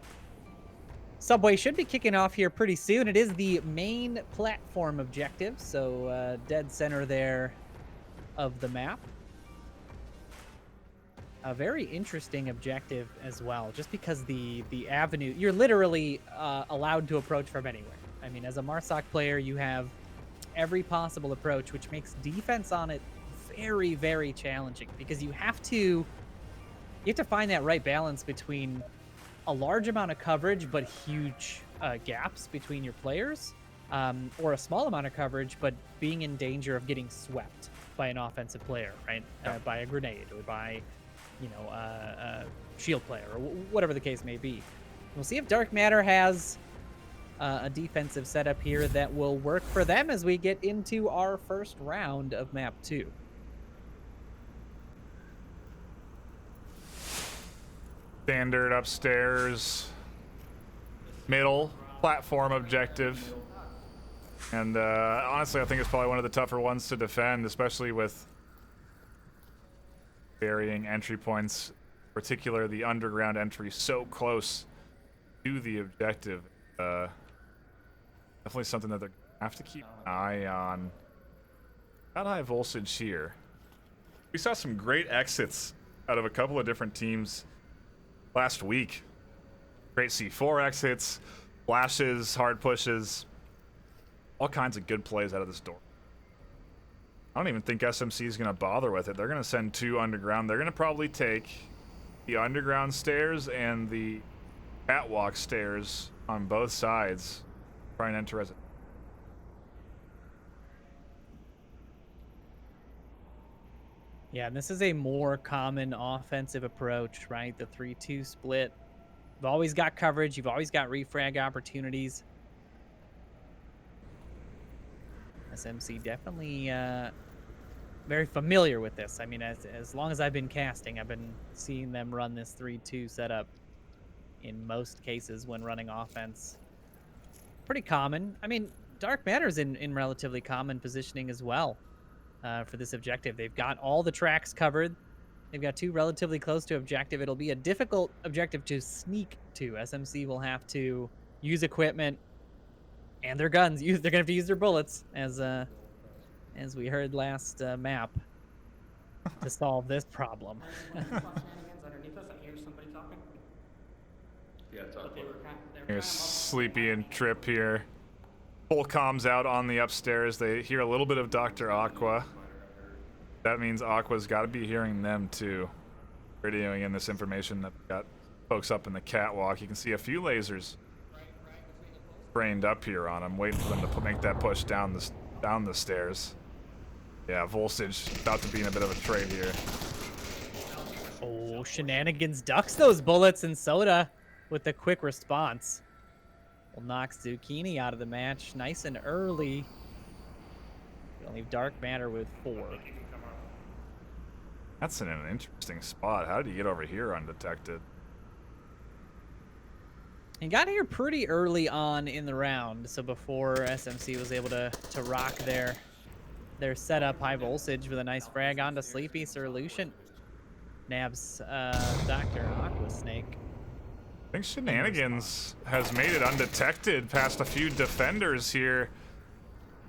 Subway should be kicking off here pretty soon. It is the main platform objective, so dead center there of the map. A very interesting objective as well, just because the avenue, you're literally allowed to approach from anywhere. I mean, as a Marsoc player, you have every possible approach, which makes defense on it very challenging, because you have to find that right balance between a large amount of coverage but huge gaps between your players, or a small amount of coverage but being in danger of getting swept by an offensive player, right? By a grenade, or by a shield player, or whatever the case may be. We'll see if Dark Matter has a defensive setup here that will work for them as we get into our first round of map 2. Standard upstairs, middle platform objective, and honestly, I think it's probably one of the tougher ones to defend, especially with varying entry points, particularly the underground entry so close to the objective. Definitely something that they have to keep an eye on. Not high voltage here. We saw some great exits out of a couple of different teams last week. Great C4 exits, flashes, hard pushes, all kinds of good plays out of this door. I don't even think SMC is going to bother with it. They're going to send 2 underground. They're going to probably take the underground stairs and the catwalk stairs on both sides. Try and enter as a... Yeah, and this is a more common offensive approach, right? The 3-2 split. You've always got coverage. You've always got refrag opportunities. SMC definitely very familiar with this. I mean, as long as I've been casting, I've been seeing them run this 3-2 setup in most cases when running offense. Pretty common. I mean, Dark Matter's in relatively common positioning as well for this objective. They've got all the tracks covered. They've got 2 relatively close to objective. It'll be a difficult objective to sneak to. SMC will have to use equipment and their guns. They're gonna have to use their bullets, as we heard last map, to solve this problem. Here's Sleepy and Trip here. Full comms out on the upstairs. They hear a little bit of Dr. Aqua. That means Aqua's got to be hearing them too. Radioing in this information that got folks up in the catwalk. You can see a few lasers brained up here on them, waiting for them to make that push down the stairs. Yeah, Voltage about to be in a bit of a trade here. Oh, Shenanigans ducks those bullets, and Soda with the quick response will knock Zucchini out of the match nice and early. You'll leave Dark Matter with 4. That's in an interesting spot. How did he get over here undetected? He got here pretty early on in the round, so before SMC was able to rock their setup. High Voltage with a nice frag onto Sleepy. Sir Lucian nabs Dr. Aquasnake. I think Shenanigans has made it undetected past a few defenders here.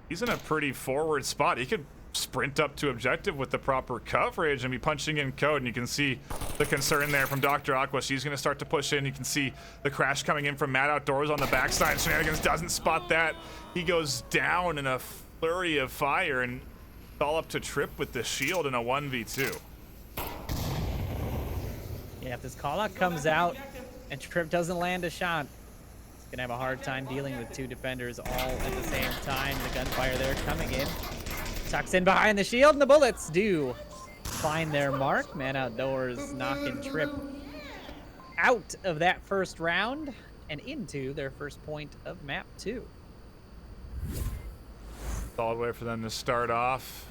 He's in a pretty forward spot. He could sprint up to objective with the proper coverage and be punching in code. And you can see the concern there from Dr. Aqua. She's going to start to push in. You can see the crash coming in from Mad Outdoors on the backside. Shenanigans doesn't spot that. He goes down in a flurry of fire, and it's all up to Trip with the shield in a 1v2. Yeah, if this call out comes out and Trip doesn't land a shot, he's gonna have a hard time dealing with 2 defenders all at the same time. The gunfire there coming in. Tucks in behind the shield, and the bullets do find their mark. Man Outdoors knocking Trip out of that first round and into their first point of map 2. Solid way for them to start off.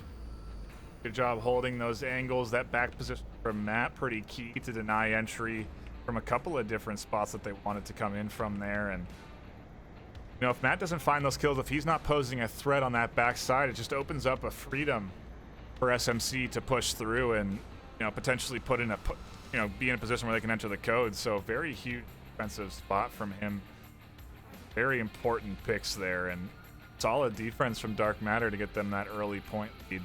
Good job holding those angles. That back position from Matt, pretty key to deny entry from a couple of different spots that they wanted to come in from there. And you know, if Matt doesn't find those kills, if he's not posing a threat on that backside, it just opens up a freedom for SMC to push through and, you know, potentially put in a, you know, be in a position where they can enter the code. So very huge defensive spot from him. Very important picks there, and solid defense from Dark Matter to get them that early point lead.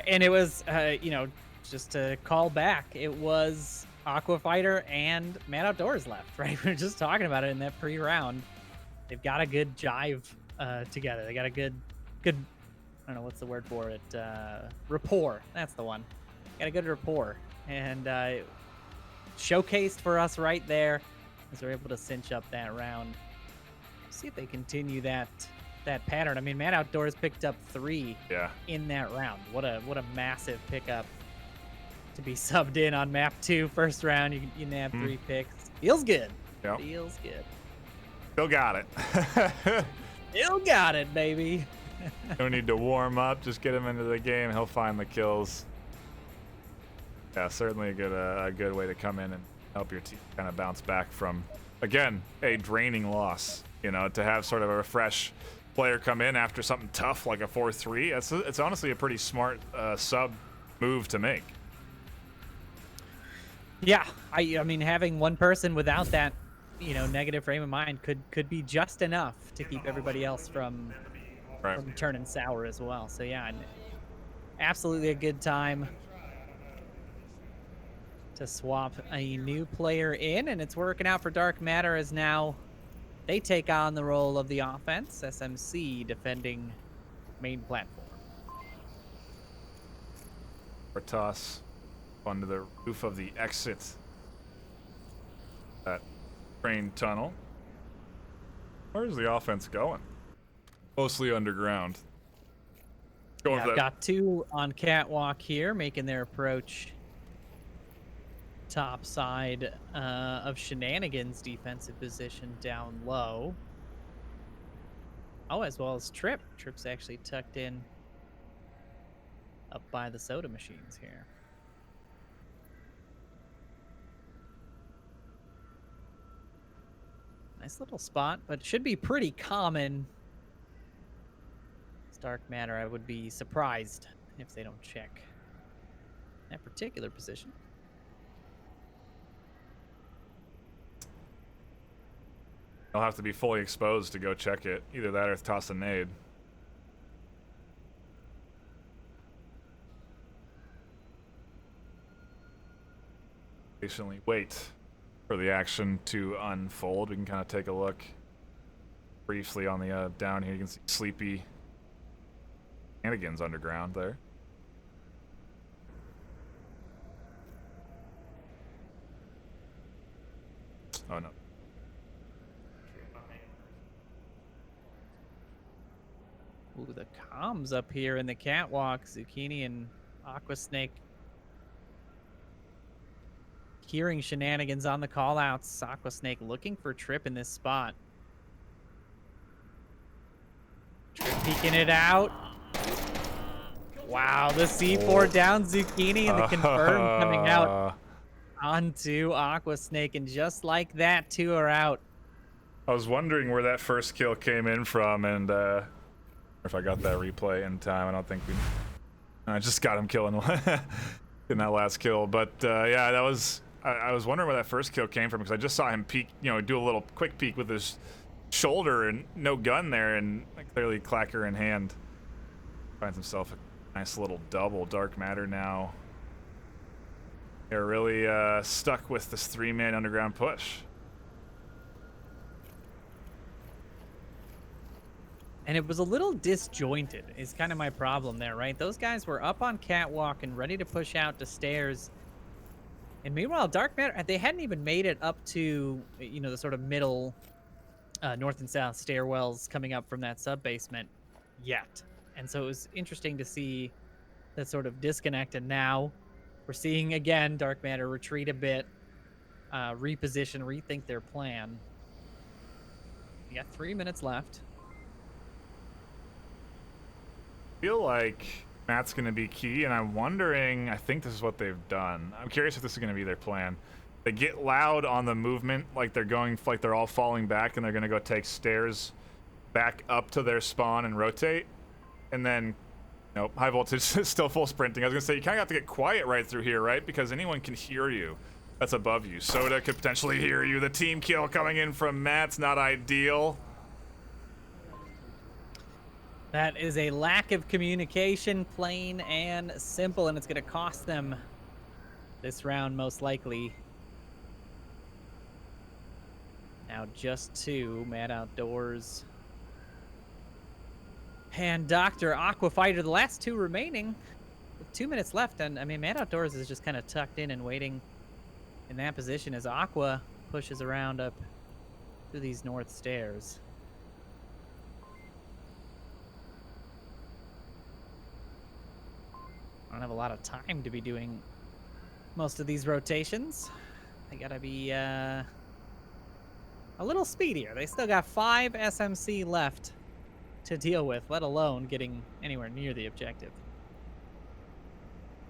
And it was, you know, just to call back, it was Aqua Fighter and Man Outdoors left, right? We were just talking about it in that pre-round. They've got a good jive together. They got a good, I don't know what's the word for it, rapport. That's the one. Got a good rapport, and showcased for us right there as they're able to cinch up that round. See if they continue that pattern. I mean, Man Outdoors picked up 3 in that round. What a massive pickup to be subbed in on map 2 first round. You nab 3 picks. Feels good. Yep. Feels good. Still got it. Still got it, baby. No need to warm up. Just get him into the game. He'll find the kills. Yeah, certainly a good way to come in and help your team kind of bounce back from, again, a draining loss. You know, to have sort of a fresh player come in after something tough like a 4-3, it's honestly a pretty smart sub move to make. Yeah, I mean, having one person without that, you know, negative frame of mind could be just enough to keep everybody else from turning sour as well. So yeah, absolutely a good time to swap a new player in, and it's working out for Dark Matter as now they take on the role of the offense. SMC defending main platform. Or toss onto the roof of the exit. That train tunnel. Where's the offense going? Mostly underground. Going Yeah, for that. got 2 on catwalk here, making their approach top side of Shenanigans' defensive position down low. Oh, as well as Trip. Trip's actually tucked in up by the soda machines here. Nice little spot, but should be pretty common. It's Dark Matter. I would be surprised if they don't check that particular position. They'll have to be fully exposed to go check it. Either that or toss a nade. Patiently wait for the action to unfold. We can kind of take a look briefly on the down here. You can see Sleepy Shenanigans underground there. Oh no. Ooh, the comms up here in the catwalk. Zucchini and Aqua Snake hearing Shenanigans on the callouts. Aqua Snake looking for Trip in this spot. Trip peeking it out. Wow, the C4 down Zucchini and the confirm coming out onto Aqua Snake, and just like that, 2 are out. I was wondering where that first kill came in from, and if I got that replay in time. I don't think we... I just got him killing in that last kill. But yeah, that was... I was wondering where that first kill came from, because I just saw him peek, you know, do a little quick peek with his shoulder and no gun there, and clearly clacker in hand. Finds himself a nice little double. Dark Matter now. They're really stuck with this 3-man underground push. And it was a little disjointed is kind of my problem there, right? Those guys were up on catwalk and ready to push out to stairs. And meanwhile, Dark Matter, they hadn't even made it up to, you know, the sort of middle north and south stairwells coming up from that sub-basement yet. And so it was interesting to see that sort of disconnect. And now we're seeing, again, Dark Matter retreat a bit, reposition, rethink their plan. You got 3 minutes left. Feel like Matt's going to be key, and I'm wondering, I think this is what they've done. I'm curious if this is going to be their plan. They get loud on the movement, like they're all falling back, and they're going to go take stairs back up to their spawn and rotate. And then, nope, high voltage is still full sprinting. I was going to say, you kind of have to get quiet right through here, right? Because anyone can hear you that's above you. Soda could potentially hear you. The team kill coming in from Matt's not ideal. That is a lack of communication, plain and simple, and it's going to cost them this round most likely. Now just 2, Mad Outdoors and Dr. Aquafighter, the last 2 remaining with 2 minutes left. And I mean, Mad Outdoors is just kind of tucked in and waiting in that position as Aqua pushes around up through these north stairs. I don't have a lot of time to be doing most of these rotations. They gotta be a little speedier. They still got 5 SMC left to deal with, let alone getting anywhere near the objective.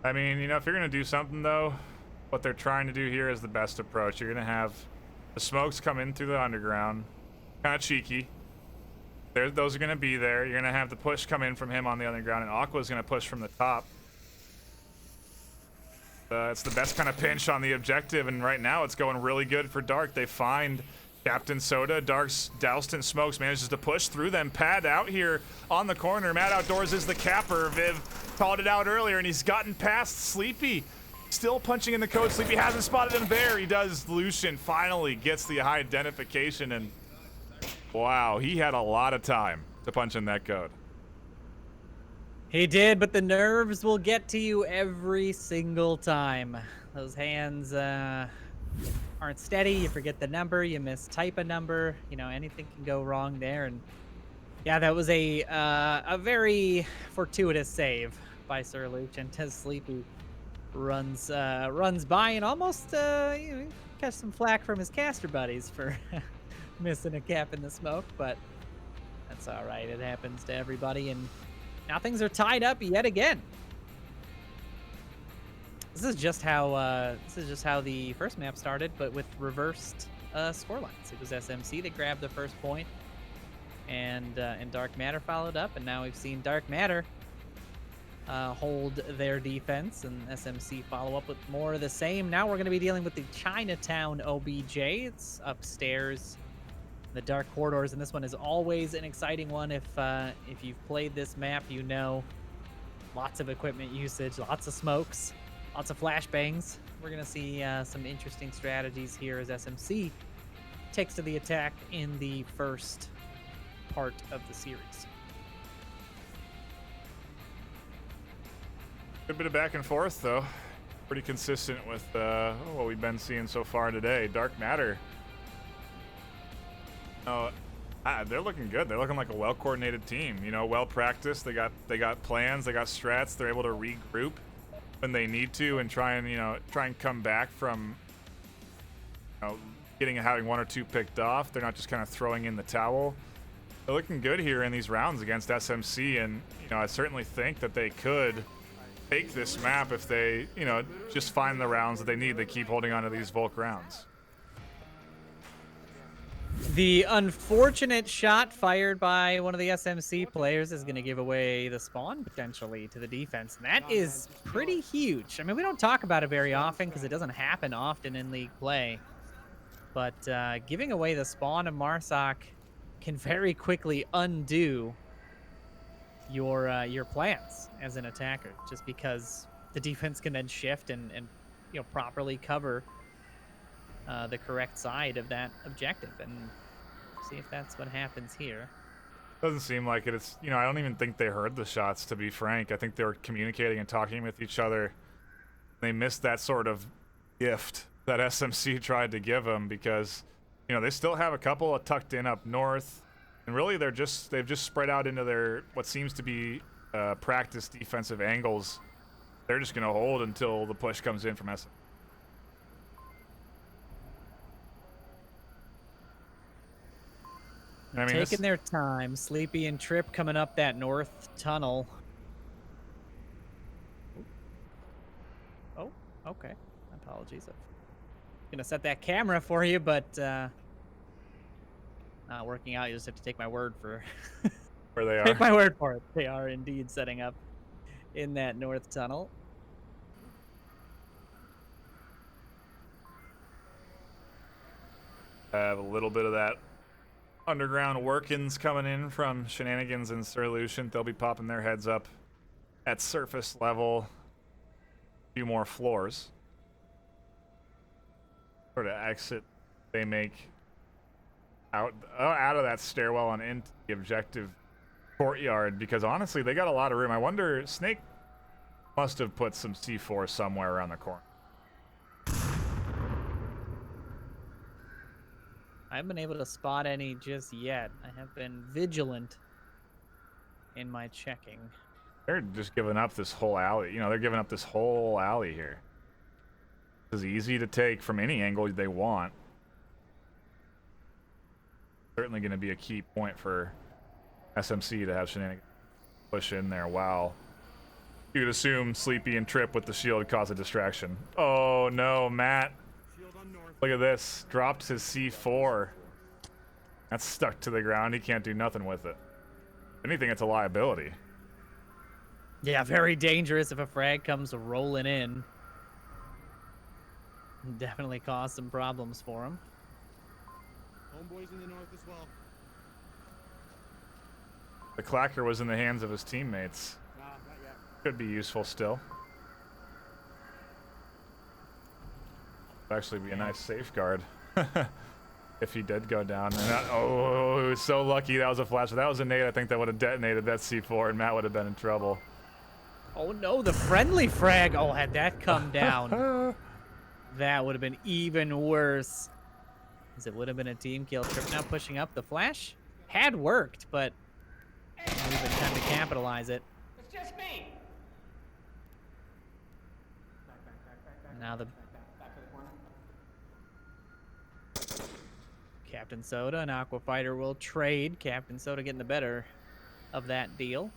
I mean, you know, if you're going to do something, though, what they're trying to do here is the best approach. You're going to have the smokes come in through the underground, kind of cheeky. Those are going to be there. You're going to have the push come in from him on the underground, and Aqua's going to push from the top. It's the best kind of pinch on the objective, and right now it's going really good for Dark. They find Captain Soda. Dark's doused in smokes, manages to push through them. Pad out here on the corner. Mad Outdoors is the capper. Viv called it out earlier, and he's gotten past Sleepy. Still punching in the code. Sleepy hasn't spotted him there. He does. Lucian finally gets the identification, and wow, he had a lot of time to punch in that code. He did, but the nerves will get to you every single time. Those hands aren't steady. You forget the number. You mistype a number. You know, anything can go wrong there. And yeah, that was a very fortuitous save by Sir Lucian. As Sleepy runs by and almost catch some flack from his caster buddies for missing a cap in the smoke, but that's all right. It happens to everybody. And now things are tied up yet again. This is just how the first map started, but with reversed scorelines. It was SMC that grabbed the first point, and Dark Matter followed up, and now we've seen Dark Matter hold their defense, and SMC follow up with more of the same. Now we're going to be dealing with the Chinatown OBJ. It's upstairs, the dark corridors, and this one is always an exciting one. If you've played this map, you know, lots of equipment usage, lots of smokes, lots of flashbangs. We're gonna see some interesting strategies here as SMC takes to the attack in the first part of the series. Good bit of back and forth, though. Pretty consistent with what we've been seeing so far today. Dark Matter. They're looking good. They're looking like a well-coordinated team. You know, well-practiced. They got plans. They got strats. They're able to regroup when they need to and try and come back from having 1 or 2 picked off. They're not just kind of throwing in the towel. They're looking good here in these rounds against SMC, and I certainly think that they could take this map if they just find the rounds that they need. They keep holding on to these Volk rounds. The unfortunate shot fired by one of the SMC players is going to give away the spawn potentially to the defense. And that is pretty huge. I mean, we don't talk about it very often because it doesn't happen often in league play. But giving away the spawn of Marsoc can very quickly undo your plans as an attacker, just because the defense can then shift and properly cover the correct side of that objective, and see if that's what happens here. Doesn't seem like it. It's, I don't even think they heard the shots, to be frank. I think they were communicating and talking with each other. They missed that sort of gift that SMC tried to give them, because, they still have a couple of tucked in up north, and really they've just spread out into their what seems to be practice defensive angles. They're just going to hold until the push comes in from SMC. Taking their time. Sleepy and Trip coming up that north tunnel. Oh, okay. Apologies. I'm gonna set that camera for you, but not working out. You just have to take my word for where they are. Take my word for it. They are indeed setting up in that north tunnel. Have a little bit of that underground workings coming in from Shenanigans and Sir Lucian. They'll be popping their heads up at surface level. A few more floors. Sort of exit they make out of that stairwell and into the objective courtyard, because honestly they got a lot of room. I wonder, Snake must have put some C4 somewhere around the corner. I haven't been able to spot any just yet. I have been vigilant in my checking. They're just giving up this whole alley. They're giving up this whole alley here. This is easy to take from any angle they want. Certainly going to be a key point for SMC to have Shenanigans push in there. Wow. You would assume Sleepy and Trip with the shield cause a distraction. Oh no, Matt. Look at this. Dropped his C4. That's stuck to the ground. He can't do nothing with it. If anything, it's a liability. Yeah, very dangerous if a frag comes rolling in. Definitely cause some problems for him. Homeboys in the north as well. The clacker was in the hands of his teammates. Not yet. Could be useful still. Would actually be a nice safeguard if he did go down. And he was so lucky that was a flash. If that was a nade, I think that would have detonated that C4 and Matt would have been in trouble. Oh no, the friendly frag. Oh, had that come down, that would have been even worse, as it would have been a team kill. Trip now pushing up. The flash had worked, but we've been trying to capitalize it. It's just me. Now the Captain Soda and Aqua Fighter will trade. Captain Soda getting the better of that deal.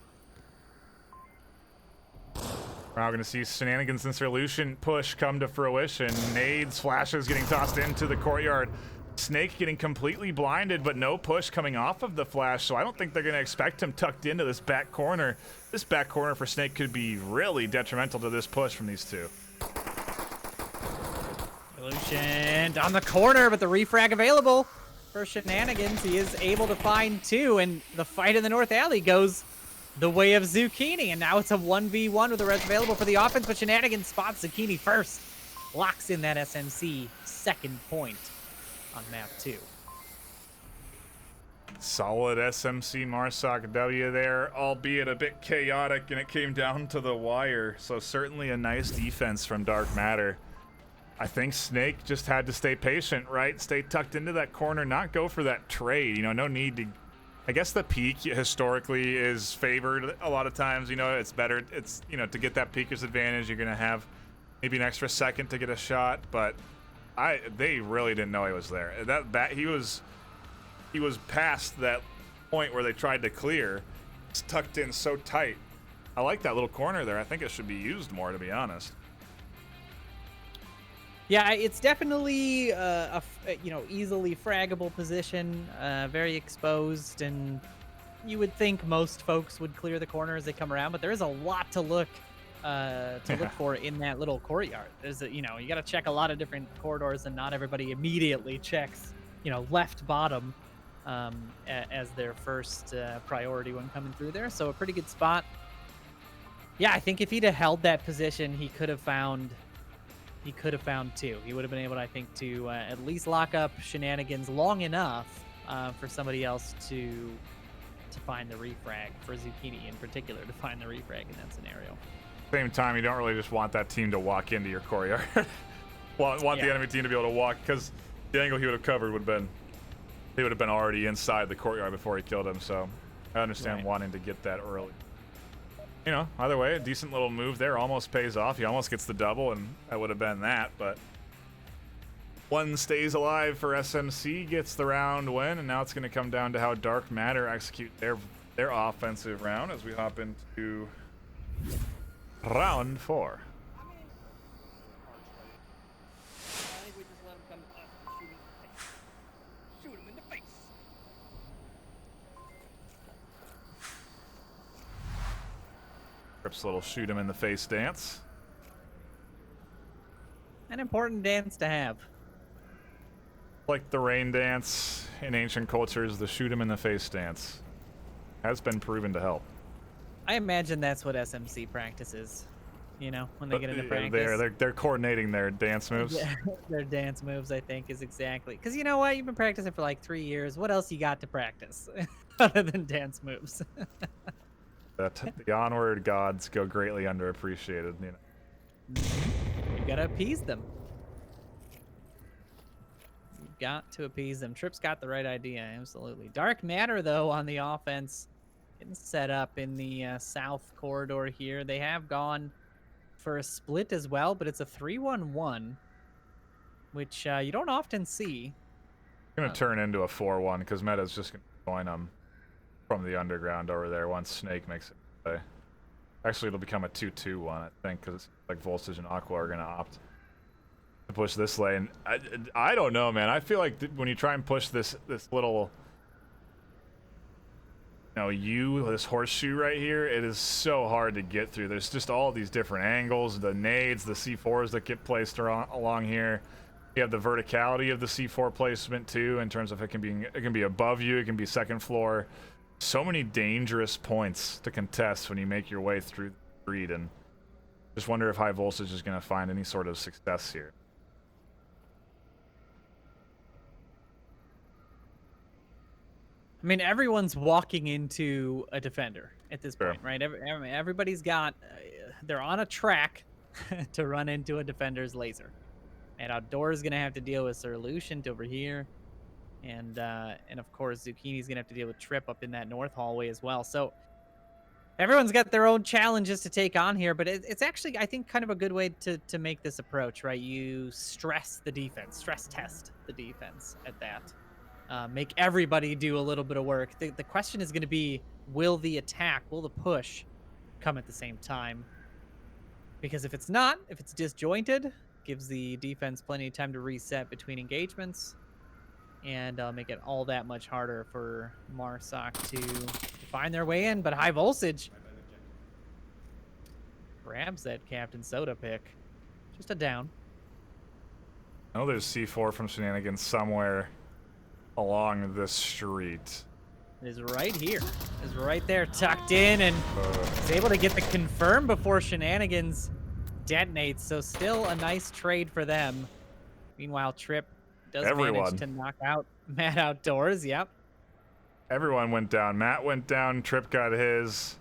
We're now going to see Shenanigans and Sir Lucian push come to fruition. Nades, flashes getting tossed into the courtyard. Snake getting completely blinded, but no push coming off of the flash, so I don't think they're going to expect him tucked into this back corner. This back corner for Snake could be really detrimental to this push from these two. Lucian on the corner, but the refrag available for Shenanigans. He is able to find two, and the fight in the North Alley goes the way of Zucchini, and now it's a 1v1 with the rest available for the offense, but Shenanigans spots Zucchini first. Locks in that SMC second point on map 2. Solid SMC Marsoc W there, albeit a bit chaotic, and it came down to the wire, so certainly a nice defense from Dark Matter. I think Snake just had to stay patient, right? Stay tucked into that corner, not go for that trade. No need to... I guess the peek historically is favored a lot of times. It's better. It's, to get that peeker's advantage, you're going to have maybe an extra second to get a shot, but they really didn't know he was there. He was past that point where they tried to clear. It's tucked in so tight. I like that little corner there. I think it should be used more, to be honest. Yeah, it's definitely a easily fraggable position, very exposed, and you would think most folks would clear the corner as they come around, but there is a lot to look for in that little courtyard. There's you got to check a lot of different corridors, and not everybody immediately checks left bottom as their first priority when coming through there. So a pretty good spot. Yeah, I think if he'd have held that position, he could have found two. He would have been able, I think, to at least lock up Shenanigans long enough for somebody else to find the refrag, for Zucchini in particular, to find the refrag in that scenario. Same time, you don't really just want that team to walk into your courtyard. want the enemy team to be able to walk, because the angle he would have covered would have been, he would have been already inside the courtyard before he killed him. So I understand wanting to get that early. You know, either way, a decent little move there almost pays off. He almost gets the double, and that would have been that. But one stays alive for SMC, gets the round win, and now it's going to come down to how Dark Matter execute their offensive round as we hop into round 4. Tripp's little shoot him in the face dance. An important dance to have. Like the rain dance in ancient cultures, the shoot him in the face dance has been proven to help. I imagine that's what SMC practices, you know, when they get into practice. They're coordinating their dance moves. Yeah, their dance moves, I think, is exactly. Because you know what? You've been practicing for like 3 years. What else you got to practice other than dance moves? That the Onward gods go greatly underappreciated, you know. You gotta appease them. You got to appease them. Tripp's got the right idea, absolutely. Dark Matter, though, on the offense, getting set up in the south corridor here. They have gone for a split as well, but it's a 3-1-1, which you don't often see. It's gonna turn into a 4-1 because Meta's just gonna join them from the underground over there once Snake makes it play. Actually, it'll become a 2-2-1, I think, because like Voltage and Aqua are gonna opt to push this lane. I don't know, man. I feel like when you try and push this little, you know, this horseshoe right here, it is so hard to get through. There's just all these different angles, the nades, the C4s that get placed along here. You have the verticality of the C4 placement too, in terms of it can be above you, it can be second floor. So many dangerous points to contest when you make your way through the street, and just wonder if High Voltage is going to find any sort of success here. I mean, everyone's walking into a defender at this point, right? Everybody's got, they're on a track to run into a defender's laser. And Outdoor is going to have to deal with Sir Lucient over here. And of course, Zucchini's going to have to deal with Trip up in that north hallway as well. So everyone's got their own challenges to take on here, but it's actually, I think, kind of a good way to make this approach, right? You stress the defense, stress test the defense at that. Make everybody do a little bit of work. The question is going to be, will the attack, will the push come at the same time? Because if it's not, if it's disjointed, gives the defense plenty of time to reset between engagements, and make it all that much harder for Marsoc to find their way in. But High Voltage grabs that Captain Soda pick. Just a down. I know there's C4 from Shenanigans somewhere along this street. It is right here. It is right there, tucked in, and is able to get the confirm before Shenanigans detonates. So still a nice trade for them. Meanwhile, Trip does manage to knock out Matt Outdoors. Yep. Everyone went down. Matt went down. Trip got his.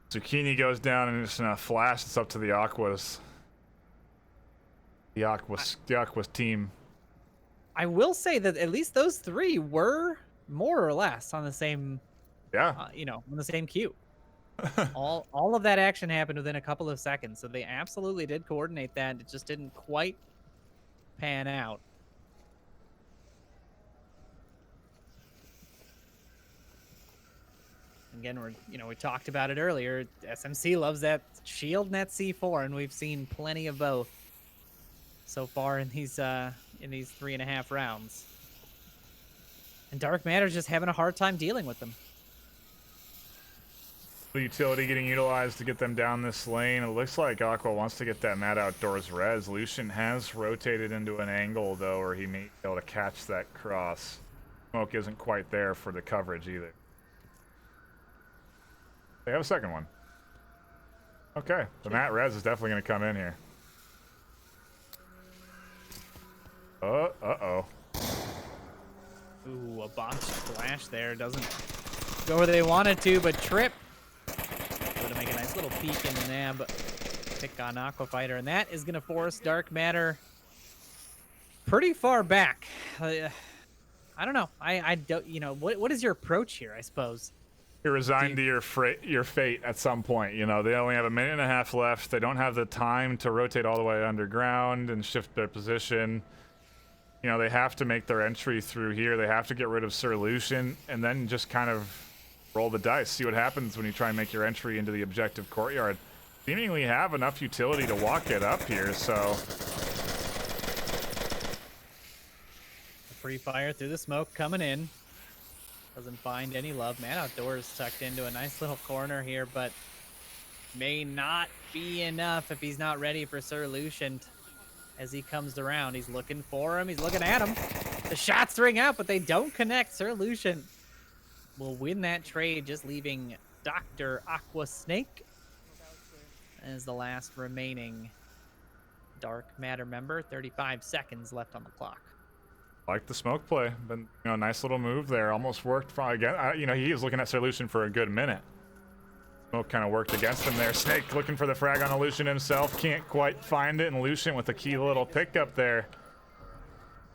Zucchini goes down, and just in a flash, it's up to the Aquas. The Aquas team. I will say that at least those three were more or less on the same, on the same queue. all of that action happened within a couple of seconds, so they absolutely did coordinate that. It just didn't quite pan out. Again, we talked about it earlier. SMC loves that shield and that C4, and we've seen plenty of both so far in these 3.5 rounds. And Dark Matter's just having a hard time dealing with them. The utility getting utilized to get them down this lane. It looks like Aqua wants to get that Mad Outdoors res. Lucient has rotated into an angle, though, where he may be able to catch that cross. smoke isn't quite there for the coverage either. They have a second one. Okay, the Matt Rez is definitely going to come in here. Uh-oh. Ooh, a botch splash there. Doesn't go where they wanted to, but Trip able to make a nice little peek in the nab pick on Aqua Fighter, and that is going to force Dark Matter pretty far back. I don't know. I don't, you know, what is your approach here, I suppose? You're resigned to your fate at some point. You know, they only have a minute and a half left. They don't have the time to rotate all the way underground and shift their position. You know, they have to make their entry through here. They have to get rid of Sir Lucian and then just kind of roll the dice. See what happens when you try and make your entry into the objective courtyard. Seemingly have enough utility to walk it up here, so... Free fire through the smoke coming in. Doesn't find any love. Man Outdoors tucked into a nice little corner here, but may not be enough if he's not ready for Sir Lucian. As he comes around, he's looking for him. He's looking at him. The shots ring out, but they don't connect. Sir Lucian will win that trade, just leaving Dr. Aqua Snake as the last remaining Dark Matter member. 35 seconds left on the clock. Like the smoke play, but you know, nice little move there. Almost worked for again. You know, he was looking at Sir Lucian for a good minute. Smoke kind of worked against him there. Snake looking for the frag on Lucian himself. Can't quite find it, and Lucian with a key little pickup there.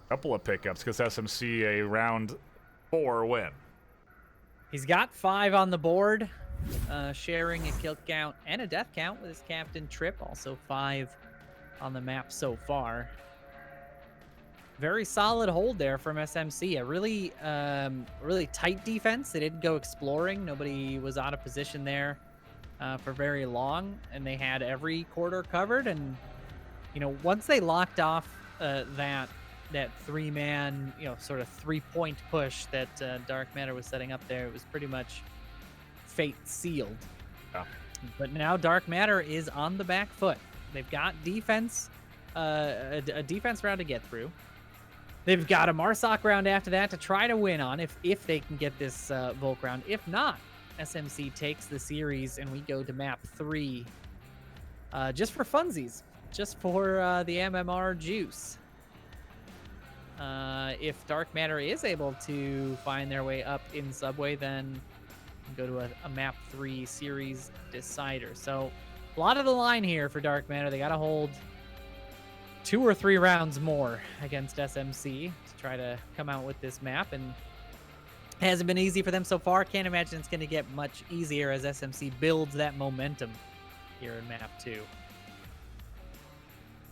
Couple of pickups because SMC a round 4 win. He's got 5 on the board, sharing a kill count and a death count with his captain Trip. Also 5 on the map so far. Very solid hold there from SMC. A really, really tight defense. They didn't go exploring. Nobody was out of position there for very long, and they had every quarter covered. And you know, once they locked off that 3-man, you know, sort of 3-point push that Dark Matter was setting up there, it was pretty much fate sealed. Yeah. But now Dark Matter is on the back foot. They've got defense, a defense round to get through. They've got a Marsoc round after that to try to win on if they can get this Volk round. If not, SMC takes the series and we go to map 3 just for funsies, just for the MMR juice. If Dark Matter is able to find their way up in Subway, then go to a map 3 series decider. So a lot of the line here for Dark Matter. They got to hold 2 or 3 rounds more against SMC to try to come out with this map, and it hasn't been easy for them so far. Can't imagine it's going to get much easier as SMC builds that momentum here in map 2.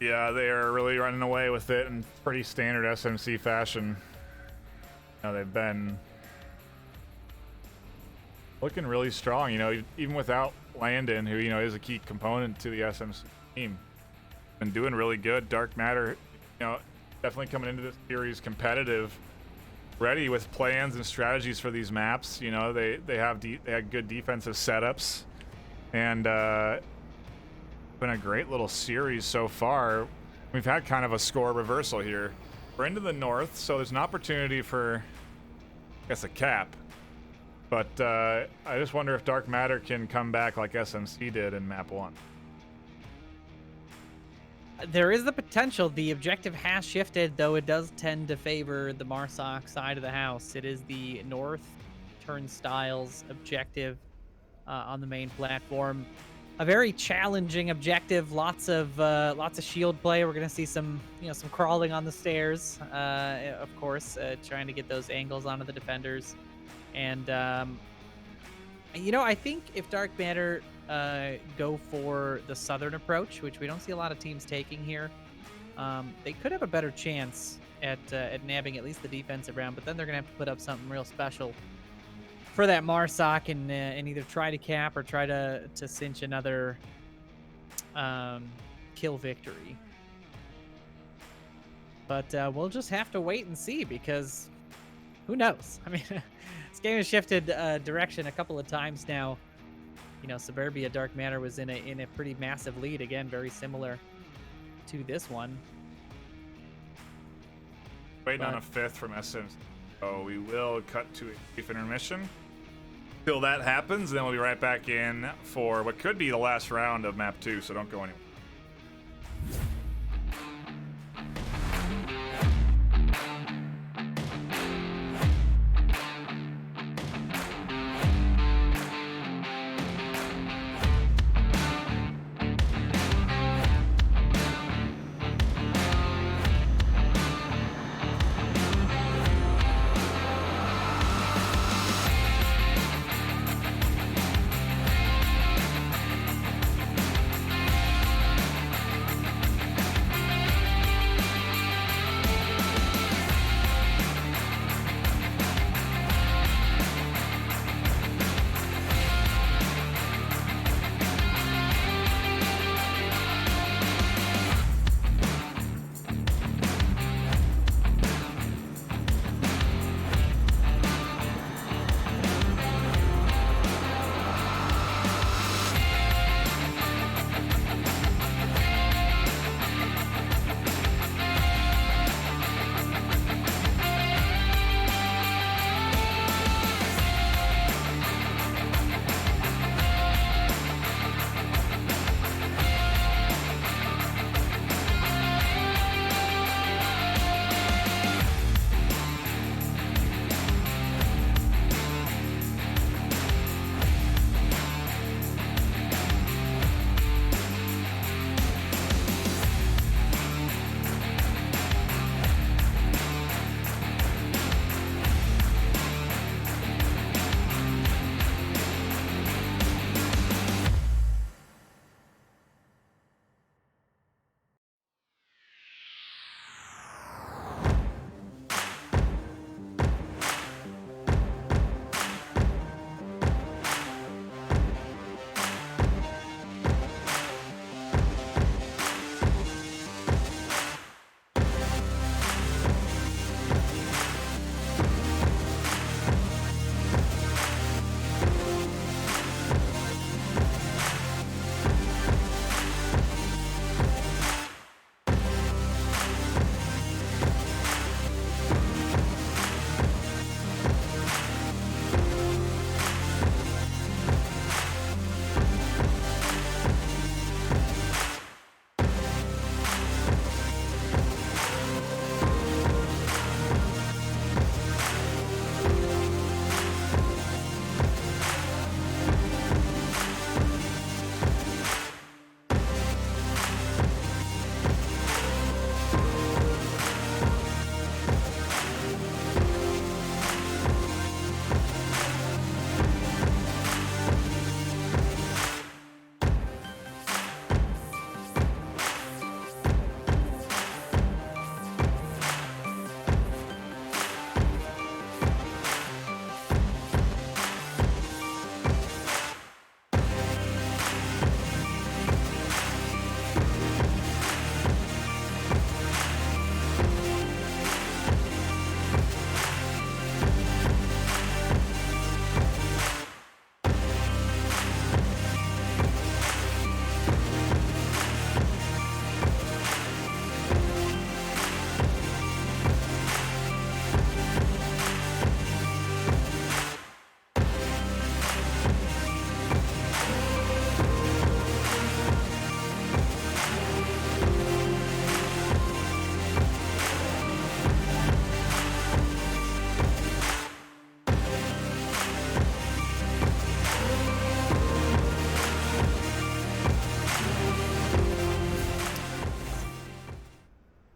Yeah, they are really running away with it in pretty standard SMC fashion. You know, they've been looking really strong, you know, even without Landon, who, you know, is a key component to the SMC team. Been doing really good. Dark Matter, you know, definitely coming into this series competitive, ready with plans and strategies for these maps. You know, they had good defensive setups, and been a great little series so far. We've had kind of a score reversal here. We're into the north, so there's an opportunity for, I guess, a cap. But I just wonder if Dark Matter can come back like SMC did in map 1. There is the potential. The objective has shifted, though it does tend to favor the Marsoc side of the house. It is the north turnstiles objective on the main platform. A very challenging objective. Lots of shield play. We're gonna see some crawling on the stairs. Of course, trying to get those angles onto the defenders. And you know, I think if Dark Matter go for the southern approach, which we don't see a lot of teams taking here, they could have a better chance at nabbing at least the defensive round, but then they're gonna have to put up something real special for that Marsoc and either try to cap or try to cinch another kill victory. But we'll just have to wait and see, because who knows? I mean, this game has shifted direction a couple of times now. You know, Suburbia Dark Matter was in a pretty massive lead, again, very similar to this one. Waiting on a 5th from SMC. So we will cut to a brief intermission. Till that happens, then we'll be right back in for what could be the last round of map 2, so don't go anywhere.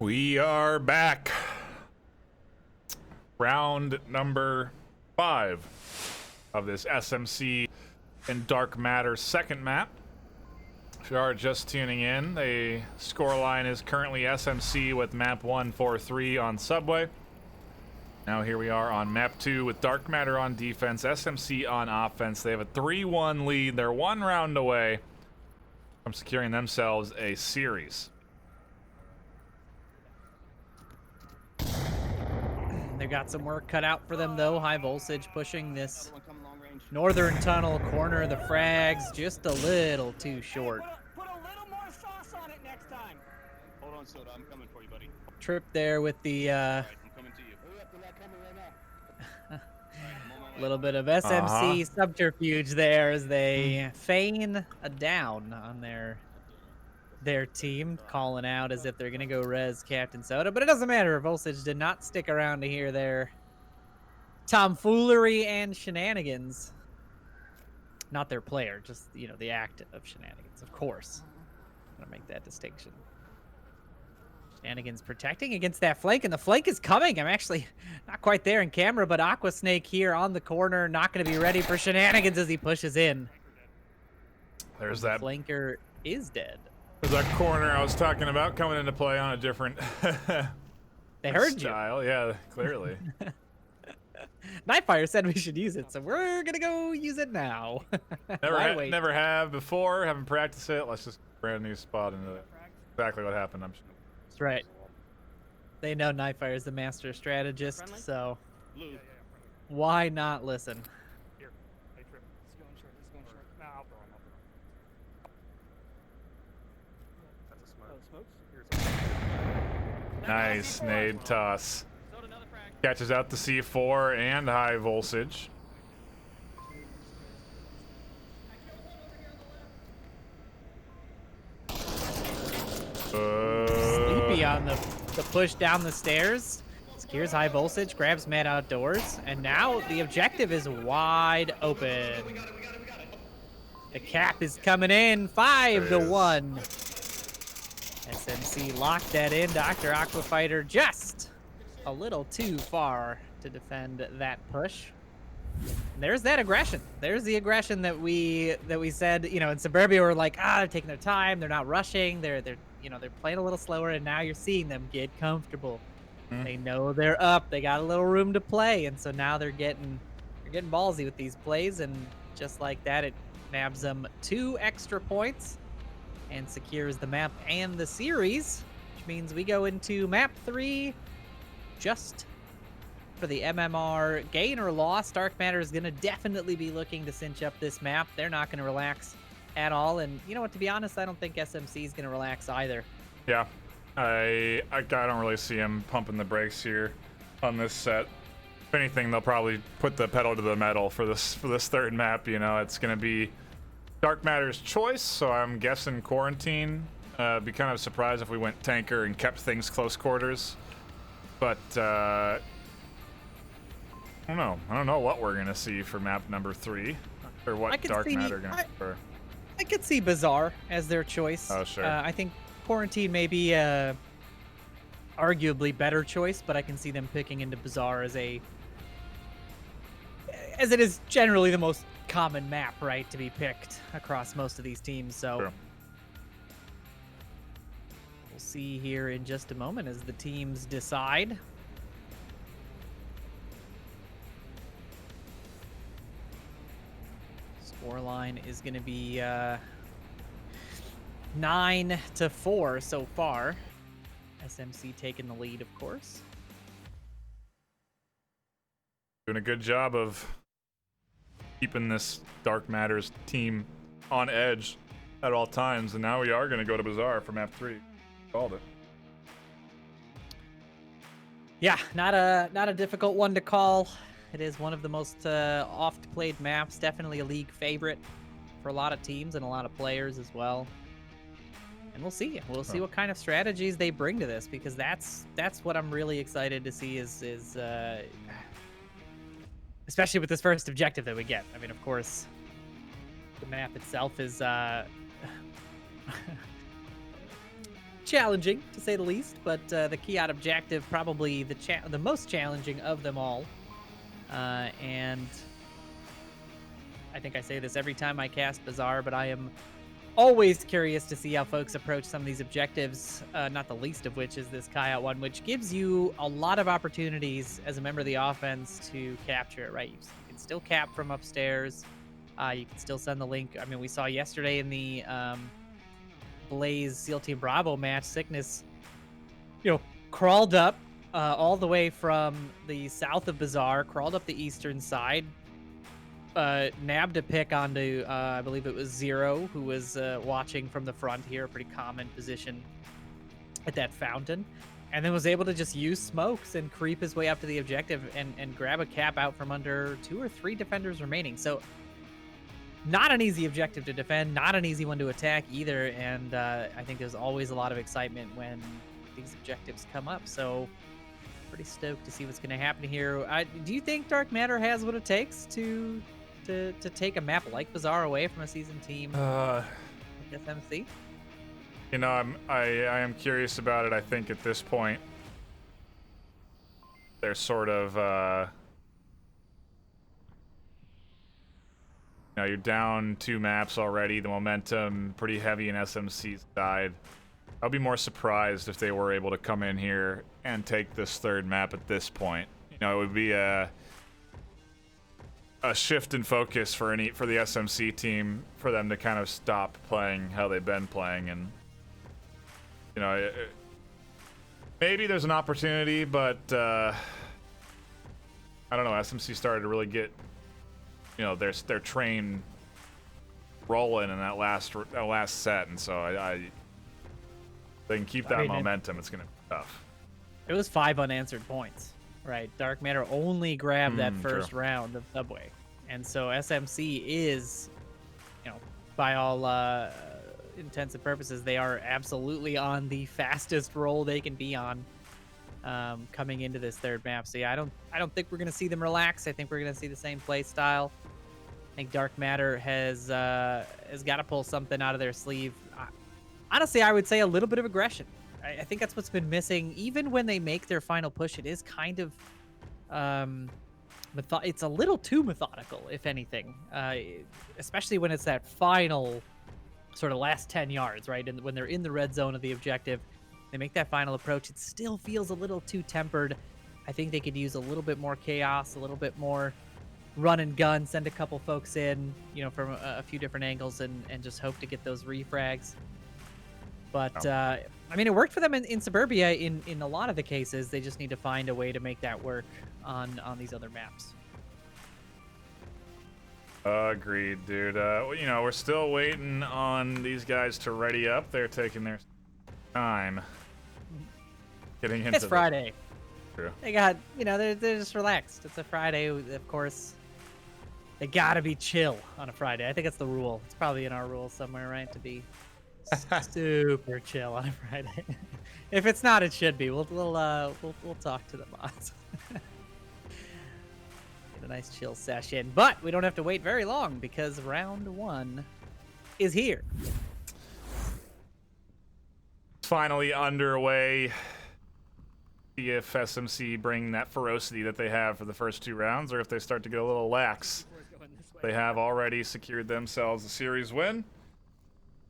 We are back. Round number 5 of this SMC and Dark Matter second map. If you are just tuning in, the scoreline is currently SMC with map 143 on Subway. Now here we are on map 2 with Dark Matter on defense, SMC on offense. They have a 3-1 lead. They're 1 round away from securing themselves a series. They've got some work cut out for them, though. High voltage pushing this northern tunnel, corner of the frags, just a little too short. Put a little more sauce on it next time. Hold on, Soda. I'm coming for you, buddy. Trip there with the I'm coming to you. Hurry up, they're not coming right now. A little bit of SMC subterfuge there as they feign a down on their team, calling out as if they're going to go res Captain Soda. But it doesn't matter. Volsage did not stick around to hear their tomfoolery and shenanigans. Not their player, just, you know, the act of shenanigans, of course. I'm going to make that distinction. Shenanigans protecting against that flank, and the flank is coming. I'm actually not quite there in camera, but Aqua Snake here on the corner, not going to be ready for shenanigans as he pushes in. There's that. Flanker is dead. There's that corner I was talking about coming into play on a different They heard style. Yeah, clearly. NightFiree said we should use it, so we're going to go use it now. Never have before, haven't practiced it. Let's just brand new spot into it. Exactly what happened, I'm sure. That's right. They know NightFiree is the master strategist, so why not listen? Here, hey Trip, he's going short. He's going short. Nah, I'll throw him. That's a smoke. Here's a Nice nade toss. Catches out the C4 and high voltage. Sleepy on the push down the stairs. Secures high voltage, grabs Mad Outdoors, and now the objective is wide open. The cap is coming in, 5-1. SMC locked that in. Dr. Aquafighter just a little too far to defend that push. And there's that aggression. There's the aggression that we said, you know, in Suburbia we're like, they're taking their time, they're not rushing, they're you know, they're playing a little slower, and now you're seeing them get comfortable. They know they're up, they got a little room to play, and so now they're getting ballsy with these plays, and just like that, it nabs them 2 extra points and secures the map and the series, which means we go into map 3 just for the MMR. Gain or loss, Dark Matter is going to definitely be looking to cinch up this map. They're not going to relax at all, and you know what, to be honest, I don't think SMC is going to relax either. Yeah, I don't really see him pumping the brakes here on this set. If anything, they'll probably put the pedal to the metal for this third map. You know, it's going to be Dark Matter's choice, so I'm guessing Quarantine. Be kind of surprised if we went tanker and kept things close quarters. But I don't know. I don't know what we're gonna see for map number 3, or what Dark Matter gonna prefer. I could see Bazaar as their choice. Oh, sure. I think Quarantine may be arguably better choice, but I can see them picking into Bazaar as it is generally the most common map, right, to be picked across most of these teams. So True. We'll see here in just a moment as the teams decide. Scoreline is going to be 9-4 so far. SMC taking the lead, of course. Doing a good job of keeping this Dark Matters team on edge at all times, and now we are going to go to Bazaar for map 3. Called it. Yeah, not a difficult one to call. It is one of the most oft played maps. Definitely a league favorite for a lot of teams and a lot of players as well. And we'll see. We'll see what kind of strategies they bring to this, because that's what I'm really excited to see is especially with this first objective that we get. I mean, of course, the map itself is challenging, to say the least, but the Kiat objective probably the most challenging of them all. And I think I say this every time I cast Bazaar, but I am always curious to see how folks approach some of these objectives, not the least of which is this Kiat one, which gives you a lot of opportunities as a member of the offense to capture it, right? You can still cap from upstairs. You can still send the link. I mean, we saw yesterday in the Blaze SEAL Team Bravo match, Sickness, crawled up all the way from the south of Bazaar, crawled up the eastern side, nabbed a pick onto, I believe it was Zero, who was watching from the front here, a pretty common position at that fountain. and then was able to just use smokes and creep his way up to the objective and grab a cap out from under 2 or 3 defenders remaining. So not an easy objective to defend, not an easy one to attack either. And I think there's always a lot of excitement when these objectives come up. So pretty stoked to see what's going to happen here. Do you think Dark Matter has what it takes to take a map like Bazaar away from a seasoned team like SMC? You know, I am curious about it. I think at this point, they're sort of, you know, you're down 2 maps already. The momentum pretty heavy in SMC's side. I'll be more surprised if they were able to come in here and take this 3rd map at this point. You know, it would be a shift in focus for the SMC team for them to kind of stop playing how they've been playing. And you know, maybe there's an opportunity, but I don't know. SMC started to really get, you know, their train rolling in that last set, and so they can keep that momentum. It's gonna be tough. It was 5 unanswered points, right? Dark Matter only grabbed that first true. round of Subway, and so SMC is, you know, by all intents and purposes, they are absolutely on the fastest roll they can be on coming into this 3rd map. So yeah, I don't think we're gonna see them relax. I think we're gonna see the same play style. I think Dark Matter has got to pull something out of their sleeve. Honestly, I would say a little bit of aggression. I think that's what's been missing. Even when they make their final push, it is kind of it's a little too methodical, if anything, especially when it's that final sort of last 10 yards, right? And when they're in the red zone of the objective, they make that final approach. It still feels a little too tempered. I think they could use a little bit more chaos, a little bit more run and gun, send a couple folks in, you know, from a few different angles and just hope to get those refrags. But, I mean, it worked for them in Suburbia in a lot of the cases. They just need to find a way to make that work on these other maps. Agreed, dude. You know, we're still waiting on these guys to ready up. They're taking their time getting into It's Friday. True. They got, you know, they're just relaxed. It's a Friday, of course. They gotta be chill on a Friday. I think it's the rule. It's probably in our rules somewhere, right? To be super chill on a Friday. If it's not, it should be. We'll talk to the mods. Get a nice chill session, but we don't have to wait very long because round 1 is here. Finally underway. See if SMC bring that ferocity that they have for the first 2 rounds, or if they start to get a little lax. They have already secured themselves a series win.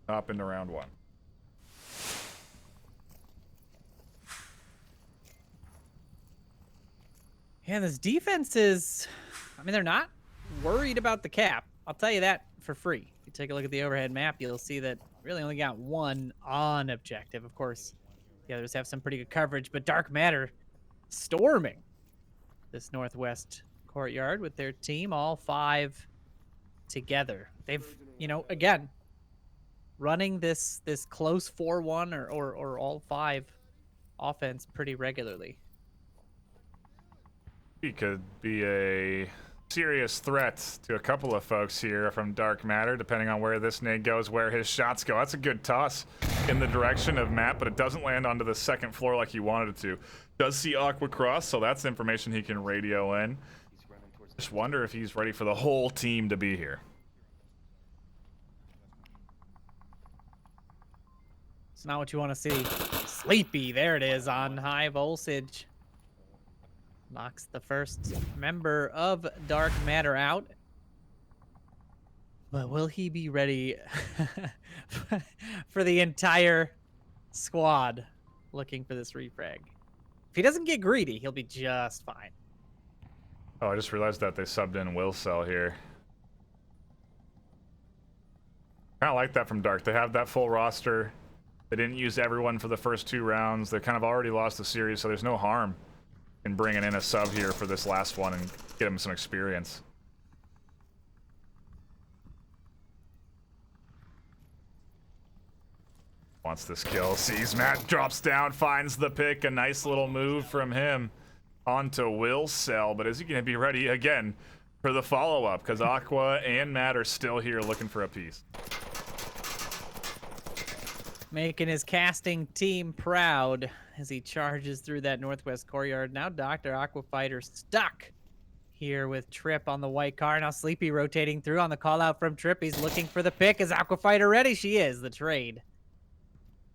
Hop into round 1. Yeah, this defense is, I mean, they're not worried about the cap. I'll tell you that for free. If you take a look at the overhead map, you'll see that really only got 1 on objective. Of course, the others have some pretty good coverage, but Dark Matter storming this northwest courtyard with their team, all 5 together. They've, you know, again, running this close 4-1 or all 5 offense pretty regularly. He could be a serious threat to a couple of folks here from Dark Matter, depending on where this nade goes, where his shots go. That's a good toss in the direction of Matt, but it doesn't land onto the 2nd floor like he wanted it to. Does see Aqua Cross, so that's information he can radio in. Just wonder if he's ready for the whole team to be here. It's not what you want to see. Sleepy, there it is on high voltage. Knocks the first member of Dark Matter out. But will he be ready for the entire squad looking for this refrag? If he doesn't get greedy, he'll be just fine. Oh, I just realized that they subbed in Will Cell here. Kind of like that from Dark. They have that full roster. They didn't use everyone for the first 2 rounds. They kind of already lost the series, so there's no harm in bringing in a sub here for this last one and get him some experience. Wants this kill. Sees Matt, drops down, finds the pick. A nice little move from him onto Will Cell. But is he going to be ready again for the follow-up? Because Aqua and Matt are still here looking for a piece. Making his casting team proud as he charges through that northwest courtyard. Now Dr. Aquafighter stuck here with Trip on the white car. Now Sleepy rotating through on the call out from Trip. He's looking for the pick. Is Aquafighter ready? She is. The trade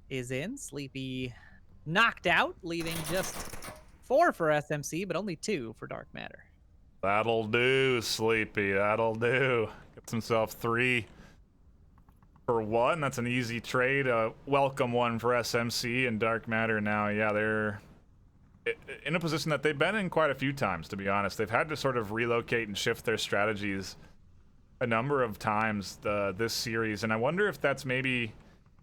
is in. Sleepy knocked out, leaving just 4 for SMC, but only 2 for Dark Matter. That'll do, Sleepy. That'll do. Gets himself 3 for 1. That's an easy trade. A welcome one for SMC and Dark Matter now. Yeah, they're in a position that they've been in quite a few times, to be honest. They've had to sort of relocate and shift their strategies a number of times this series, and I wonder if that's maybe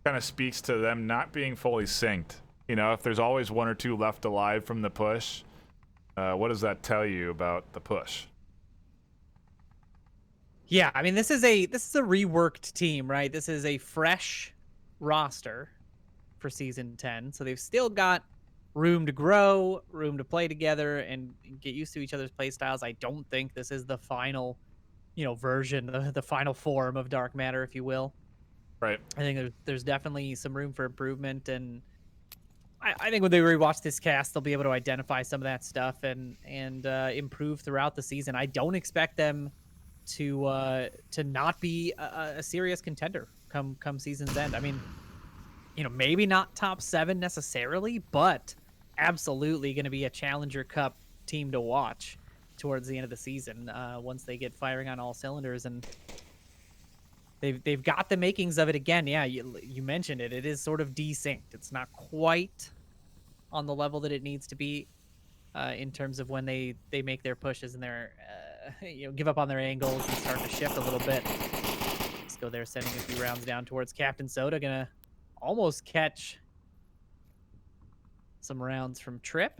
kind of speaks to them not being fully synced. You know, if there's always 1 or 2 left alive from the push, what does that tell you about the push? Yeah, I mean, this is a reworked team, right? This is a fresh roster for Season 10, so they've still got room to grow, room to play together, and get used to each other's play styles. I don't think this is the final, version, the final form of Dark Matter, if you will. Right. I think there's definitely some room for improvement, and I think when they rewatch this cast, they'll be able to identify some of that stuff and improve throughout the season. I don't expect them to not be a serious contender come season's end. I mean, maybe not top 7 necessarily, but absolutely going to be a Challenger Cup team to watch towards the end of the season once they get firing on all cylinders. And they've got the makings of it again. Yeah, you mentioned it. It is sort of desynced. It's not quite on the level that it needs to be in terms of when they make their pushes and their give up on their angles and start to shift a little bit. Let's go there, sending a few rounds down towards Captain Soda. Gonna almost catch some rounds from Trip.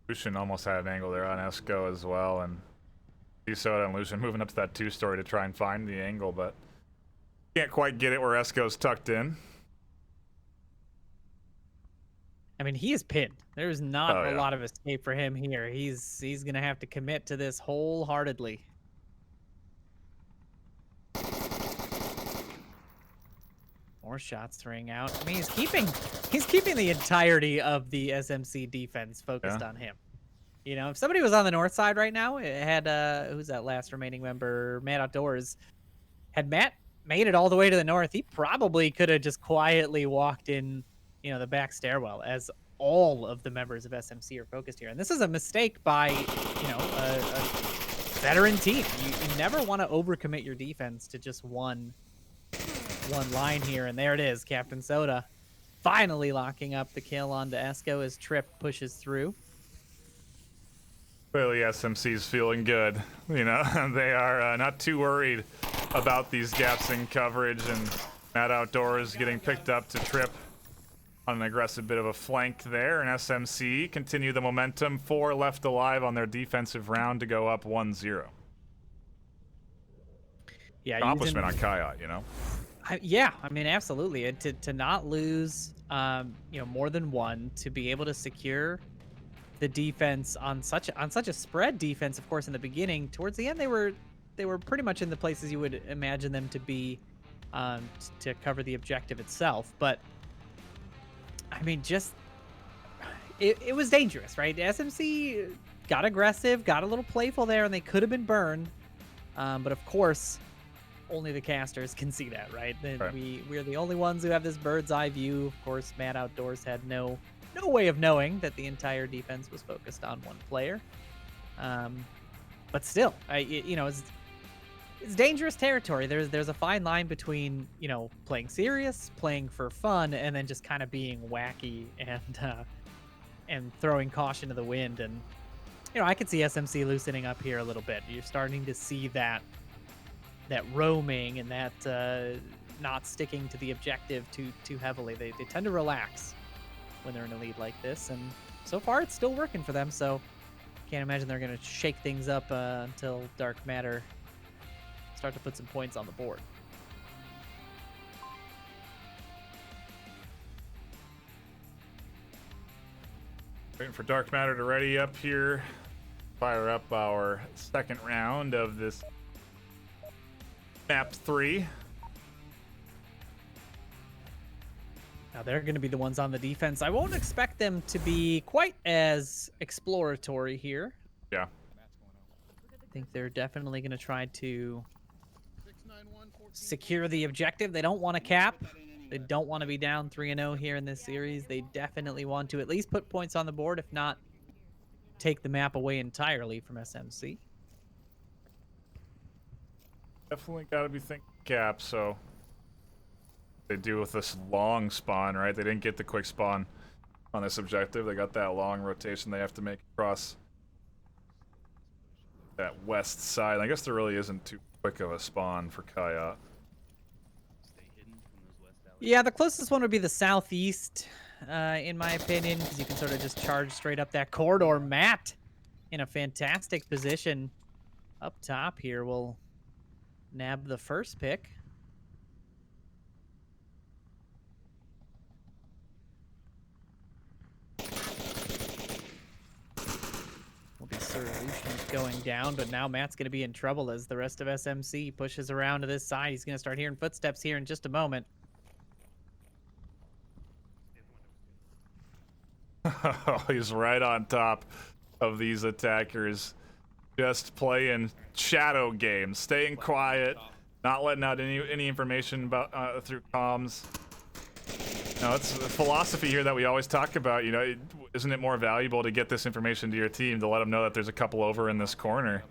Lucian almost had an angle there on Esco as well, and Soda and Lucian moving up to that 2-story to try and find the angle, but can't quite get it where Esco's tucked in. I mean, he is pinned. There's not a lot of escape for him here. He's gonna have to commit to this wholeheartedly. More shots ring out. I mean, he's keeping the entirety of the SMC defense focused on him. If somebody was on the north side right now, it had who's that last remaining member? Matt Outdoors. Had Matt made it all the way to the north, he probably could have just quietly walked in, the back stairwell, as all of the members of SMC are focused here. And this is a mistake by, a veteran team. You never want to overcommit your defense to just one line here. And there it is, Captain Soda finally locking up the kill onto Esco as Trip pushes through. Clearly SMC's feeling good. They are not too worried about these gaps in coverage, and Matt Outdoors getting picked up to Trip on an aggressive bit of a flank there, and SMC continue the momentum. 4 left alive on their defensive round to go up 1-0. Yeah, accomplishment on Kayat, I mean, absolutely. And to not lose, more than one, to be able to secure the defense on such a spread defense, of course, in the beginning. Towards the end, they were pretty much in the places you would imagine them to be to cover the objective itself. But I mean, it was dangerous, right? SMC got aggressive, got a little playful there, and they could have been burned. But of course, only the casters can see that, right? We're the only ones who have this bird's eye view. Of course, Matt Outdoors had no way of knowing that the entire defense was focused on one player. But still, it's dangerous territory. There's a fine line between, playing serious, playing for fun, and then just kind of being wacky and throwing caution to the wind. And, I could see SMC loosening up here a little bit. You're starting to see that roaming and that not sticking to the objective too heavily. They tend to relax when they're in a lead like this, and so far it's still working for them, so can't imagine they're going to shake things up until Dark Matter start to put some points on the board. Waiting for Dark Matter to ready up here. Fire up our second round of this map 3. Now they're going to be the ones on the defense. I won't expect them to be quite as exploratory here. Yeah. I think they're definitely going to try to secure the objective. They don't want to cap. They don't want to be down 3-0 here in this series. They definitely want to at least put points on the board, if not take the map away entirely from SMC. Definitely got to be thinking cap, so they do with this long spawn, right? They didn't get the quick spawn on this objective. They got that long rotation they have to make across that west side. I guess there really isn't too quick of a spawn for Kayat. Yeah, the closest one would be the southeast, in my opinion, because you can sort of just charge straight up that corridor. Matt in a fantastic position up top here will nab the first pick. Will be Solutions going down, but now Matt's going to be in trouble as the rest of SMC pushes around to this side. He's going to start hearing footsteps here in just a moment. He's right on top of these attackers, just playing shadow games, staying quiet, not letting out any information about through comms. No, it's a philosophy here that we always talk about. You know, isn't it more valuable to get this information to your team to let them know that there's a couple over in this corner,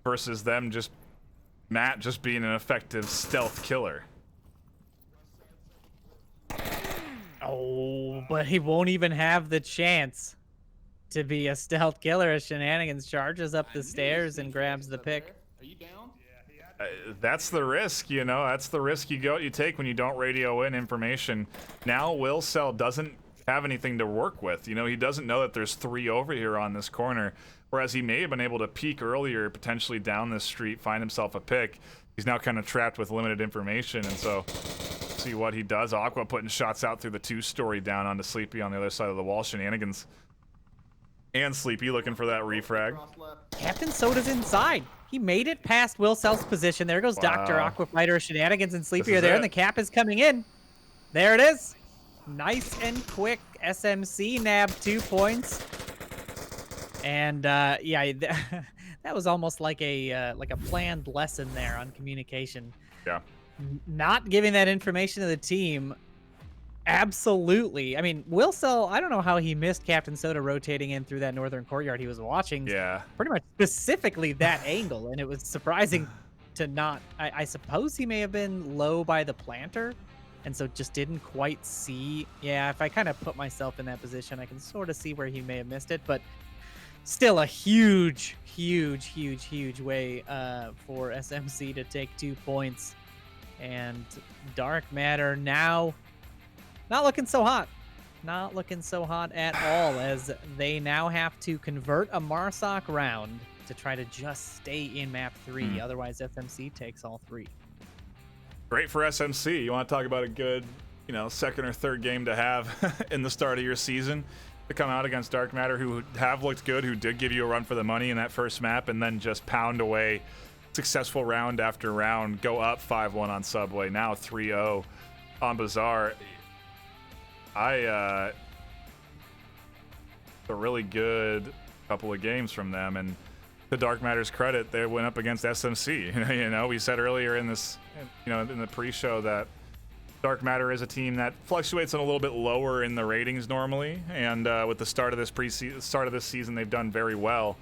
versus them Matt just being an effective stealth killer? Oh, but he won't even have the chance to be a stealth killer as Shenanigans charges up the stairs and grabs the pick. Are you down? That's the risk, you know. That's the risk you take when you don't radio in information. Now Will Cell doesn't have anything to work with. You know, he doesn't know that there's 3 over here on this corner, whereas he may have been able to peek earlier, potentially down this street, find himself a pick. He's now kind of trapped with limited information, and so see what he does. Aqua putting shots out through the 2-story down onto Sleepy on the other side of the wall. Shenanigans and Sleepy looking for that refrag. Captain Soda's inside. He made it past Will Cell's position. There goes Dr. Aquafighter. Shenanigans and Sleepy are there, and the cap is coming in. There it is. Nice and quick. SMC nabbed 2 points. And yeah, that was almost like a planned lesson there on communication. Yeah. Not giving that information to the team. Absolutely. I mean, Will Cell, I don't know how he missed Captain Soda rotating in through that northern courtyard. He was watching pretty much specifically that angle, and it was surprising to not... I suppose he may have been low by the planter, and so just didn't quite see... Yeah, if I kind of put myself in that position, I can sort of see where he may have missed it, but still a huge way for SMC to take 2 points. And Dark Matter now not looking so hot. Not looking so hot at all, as they now have to convert a Marsoc round to try to just stay in map 3. Otherwise, SMC takes all 3. Great for SMC. You want to talk about a good, you know, second or third game to have in the start of your season, to come out against Dark Matter, who have looked good, who did give you a run for the money in that first map, and then just pound away successful round after round, go up 5-1 on Subway, now 3-0 on Bazaar. A really good couple of games from them, and to Dark Matter's credit, they went up against SMC. You know, we said earlier in this, you know, in the pre-show that Dark Matter is a team that fluctuates a little bit lower in the ratings normally, and with the start of this season, they've done very well.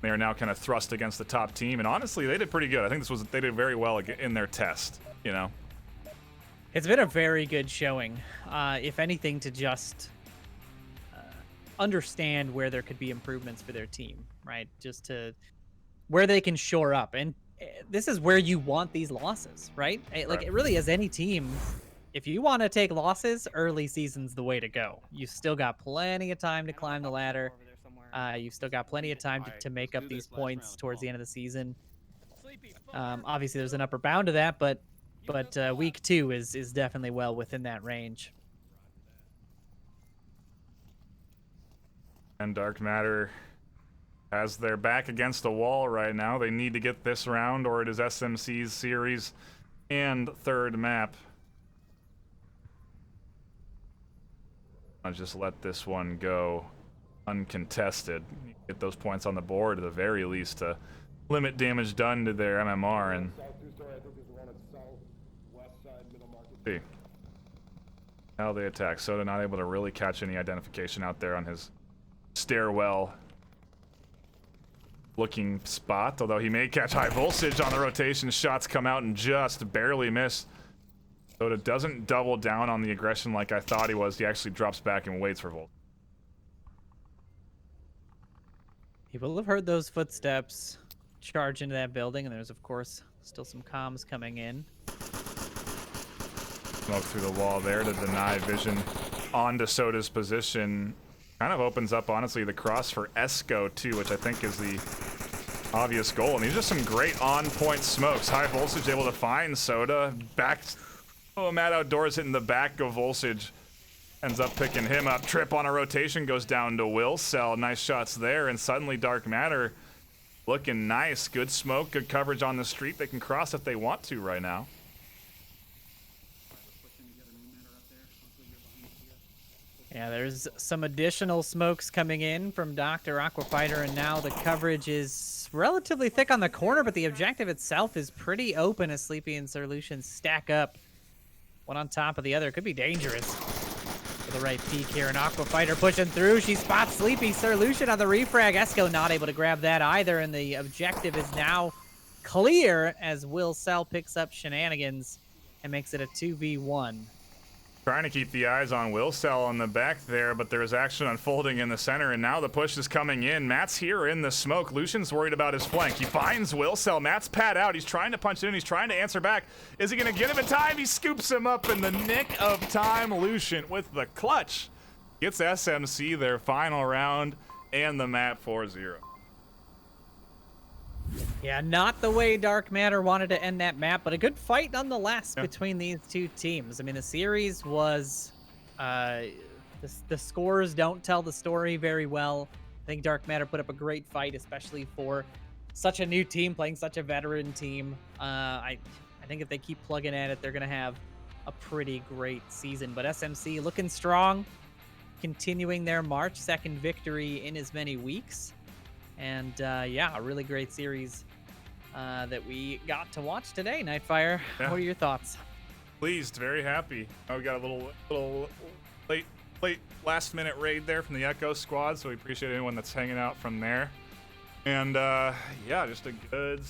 They are now kind of thrust against the top team, and honestly, they did pretty good. I think they did very well in their test, you know. It's been a very good showing, if anything, to just understand where there could be improvements for their team, right? Just to where they can shore up. And this is where you want these losses, right? Like, it really is any team. If you want to take losses, early season's the way to go. You've still got plenty of time to climb the ladder. You've still got plenty of time to make up these points towards the end of the season. Obviously, there's an upper bound to that, but week 2 is definitely well within that range. And Dark Matter has their back against the wall right now. They need to get this round, or it is SMC's series and third map. I'll just let this one go uncontested. Get those points on the board at the very least to limit damage done to their MMR. And see how they attack. Soda not able to really catch any identification out there on his stairwell looking spot, although he may catch high voltage on the rotation. Shots come out and just barely miss. Soda doesn't double down on the aggression like I thought he was. He actually drops back and waits for volt. You will have heard those footsteps charge into that building, and there's, of course, still some comms coming in. Smoke through the wall there to deny vision onto Soda's position. Kind of opens up, honestly, the cross for Esco, too, which I think is the obvious goal. And these are some great on-point smokes. High voltage able to find Soda. Back. Oh, Mad Outdoors hitting the back of voltage. Ends up picking him up. Trip on a rotation goes down to Will Cell. Nice shots there. And suddenly Dark Matter looking nice. Good smoke, good coverage on the street. They can cross if they want to right now. Yeah, there's some additional smokes coming in from Dr. Aquafighter, and now the coverage is relatively thick on the corner, but the objective itself is pretty open as Sleepy and Sir Lucian stack up one on top of the other. Could be dangerous for the right peak here. And Aquafighter pushing through. She spots Sleepy. Sir Lucian on the refrag. Esco not able to grab that either, and the objective is now clear as Will Cell picks up Shenanigans and makes it a 2v1. Trying to keep the eyes on Will Cell on the back there, but there's action unfolding in the center, and now the push is coming in. Matt's here in the smoke. Lucian's worried about his flank. He finds Will Cell. Matt's pad out. He's trying to punch it in. He's trying to answer back. Is he going to get him in time? He scoops him up in the nick of time. Lucian with the clutch gets SMC their final round and the map 4-0. Yeah, not the way Dark Matter wanted to end that map, but a good fight nonetheless between these two teams. I mean, the series was, the scores don't tell the story very well. I think Dark Matter put up a great fight, especially for such a new team playing such a veteran team. I think if they keep plugging at it, they're going to have a pretty great season. But SMC looking strong, continuing their march, second victory in as many weeks. And yeah, a really great series that we got to watch today. NightFiree, what are your thoughts? Pleased, very happy. Oh, we got a little late last minute raid there from the Echo squad, so we appreciate anyone that's hanging out from there. And yeah, just a good,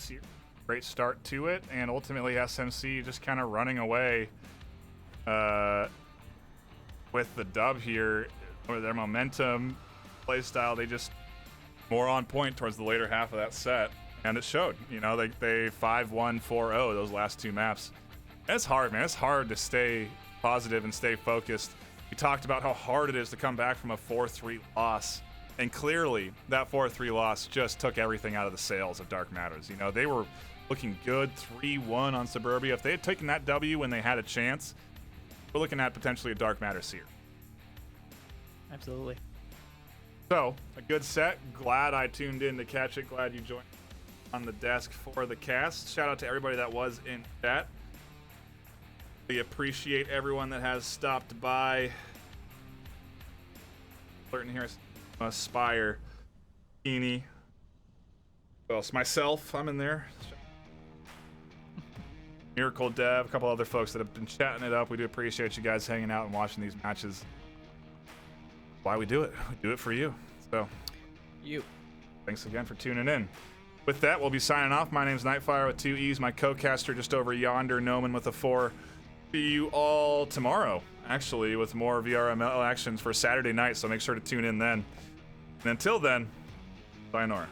great start to it, and ultimately SMC just kind of running away with the dub here, or their momentum, play style. They just more on point towards the later half of that set, and it showed. You know, they 5-1, 4-0 those last two maps. And it's hard, man. It's hard to stay positive and stay focused. We talked about how hard it is to come back from a 4-3 loss, and clearly that 4-3 loss just took everything out of the sails of Dark Matters. You know, they were looking good, 3-1 on Suburbia. If they had taken that W when they had a chance, we're looking at potentially a Dark Matters here. Absolutely. So, a good set. Glad I tuned in to catch it. Glad you joined on the desk for the cast. Shout out to everybody that was in chat. We appreciate everyone that has stopped by. Flirting here, Aspire, Keeney. Who else? Myself, I'm in there. Miracle Dev, a couple other folks that have been chatting it up. We do appreciate you guys hanging out and watching these matches. Why we do it. We do it for you. So, thanks again for tuning in. With that, we'll be signing off. My name's NightFiree with 2 E's. My co-caster just over yonder, Noman with a 4. See you all tomorrow, actually, with more VRML actions for Saturday night, so make sure to tune in then. And until then, sayonara.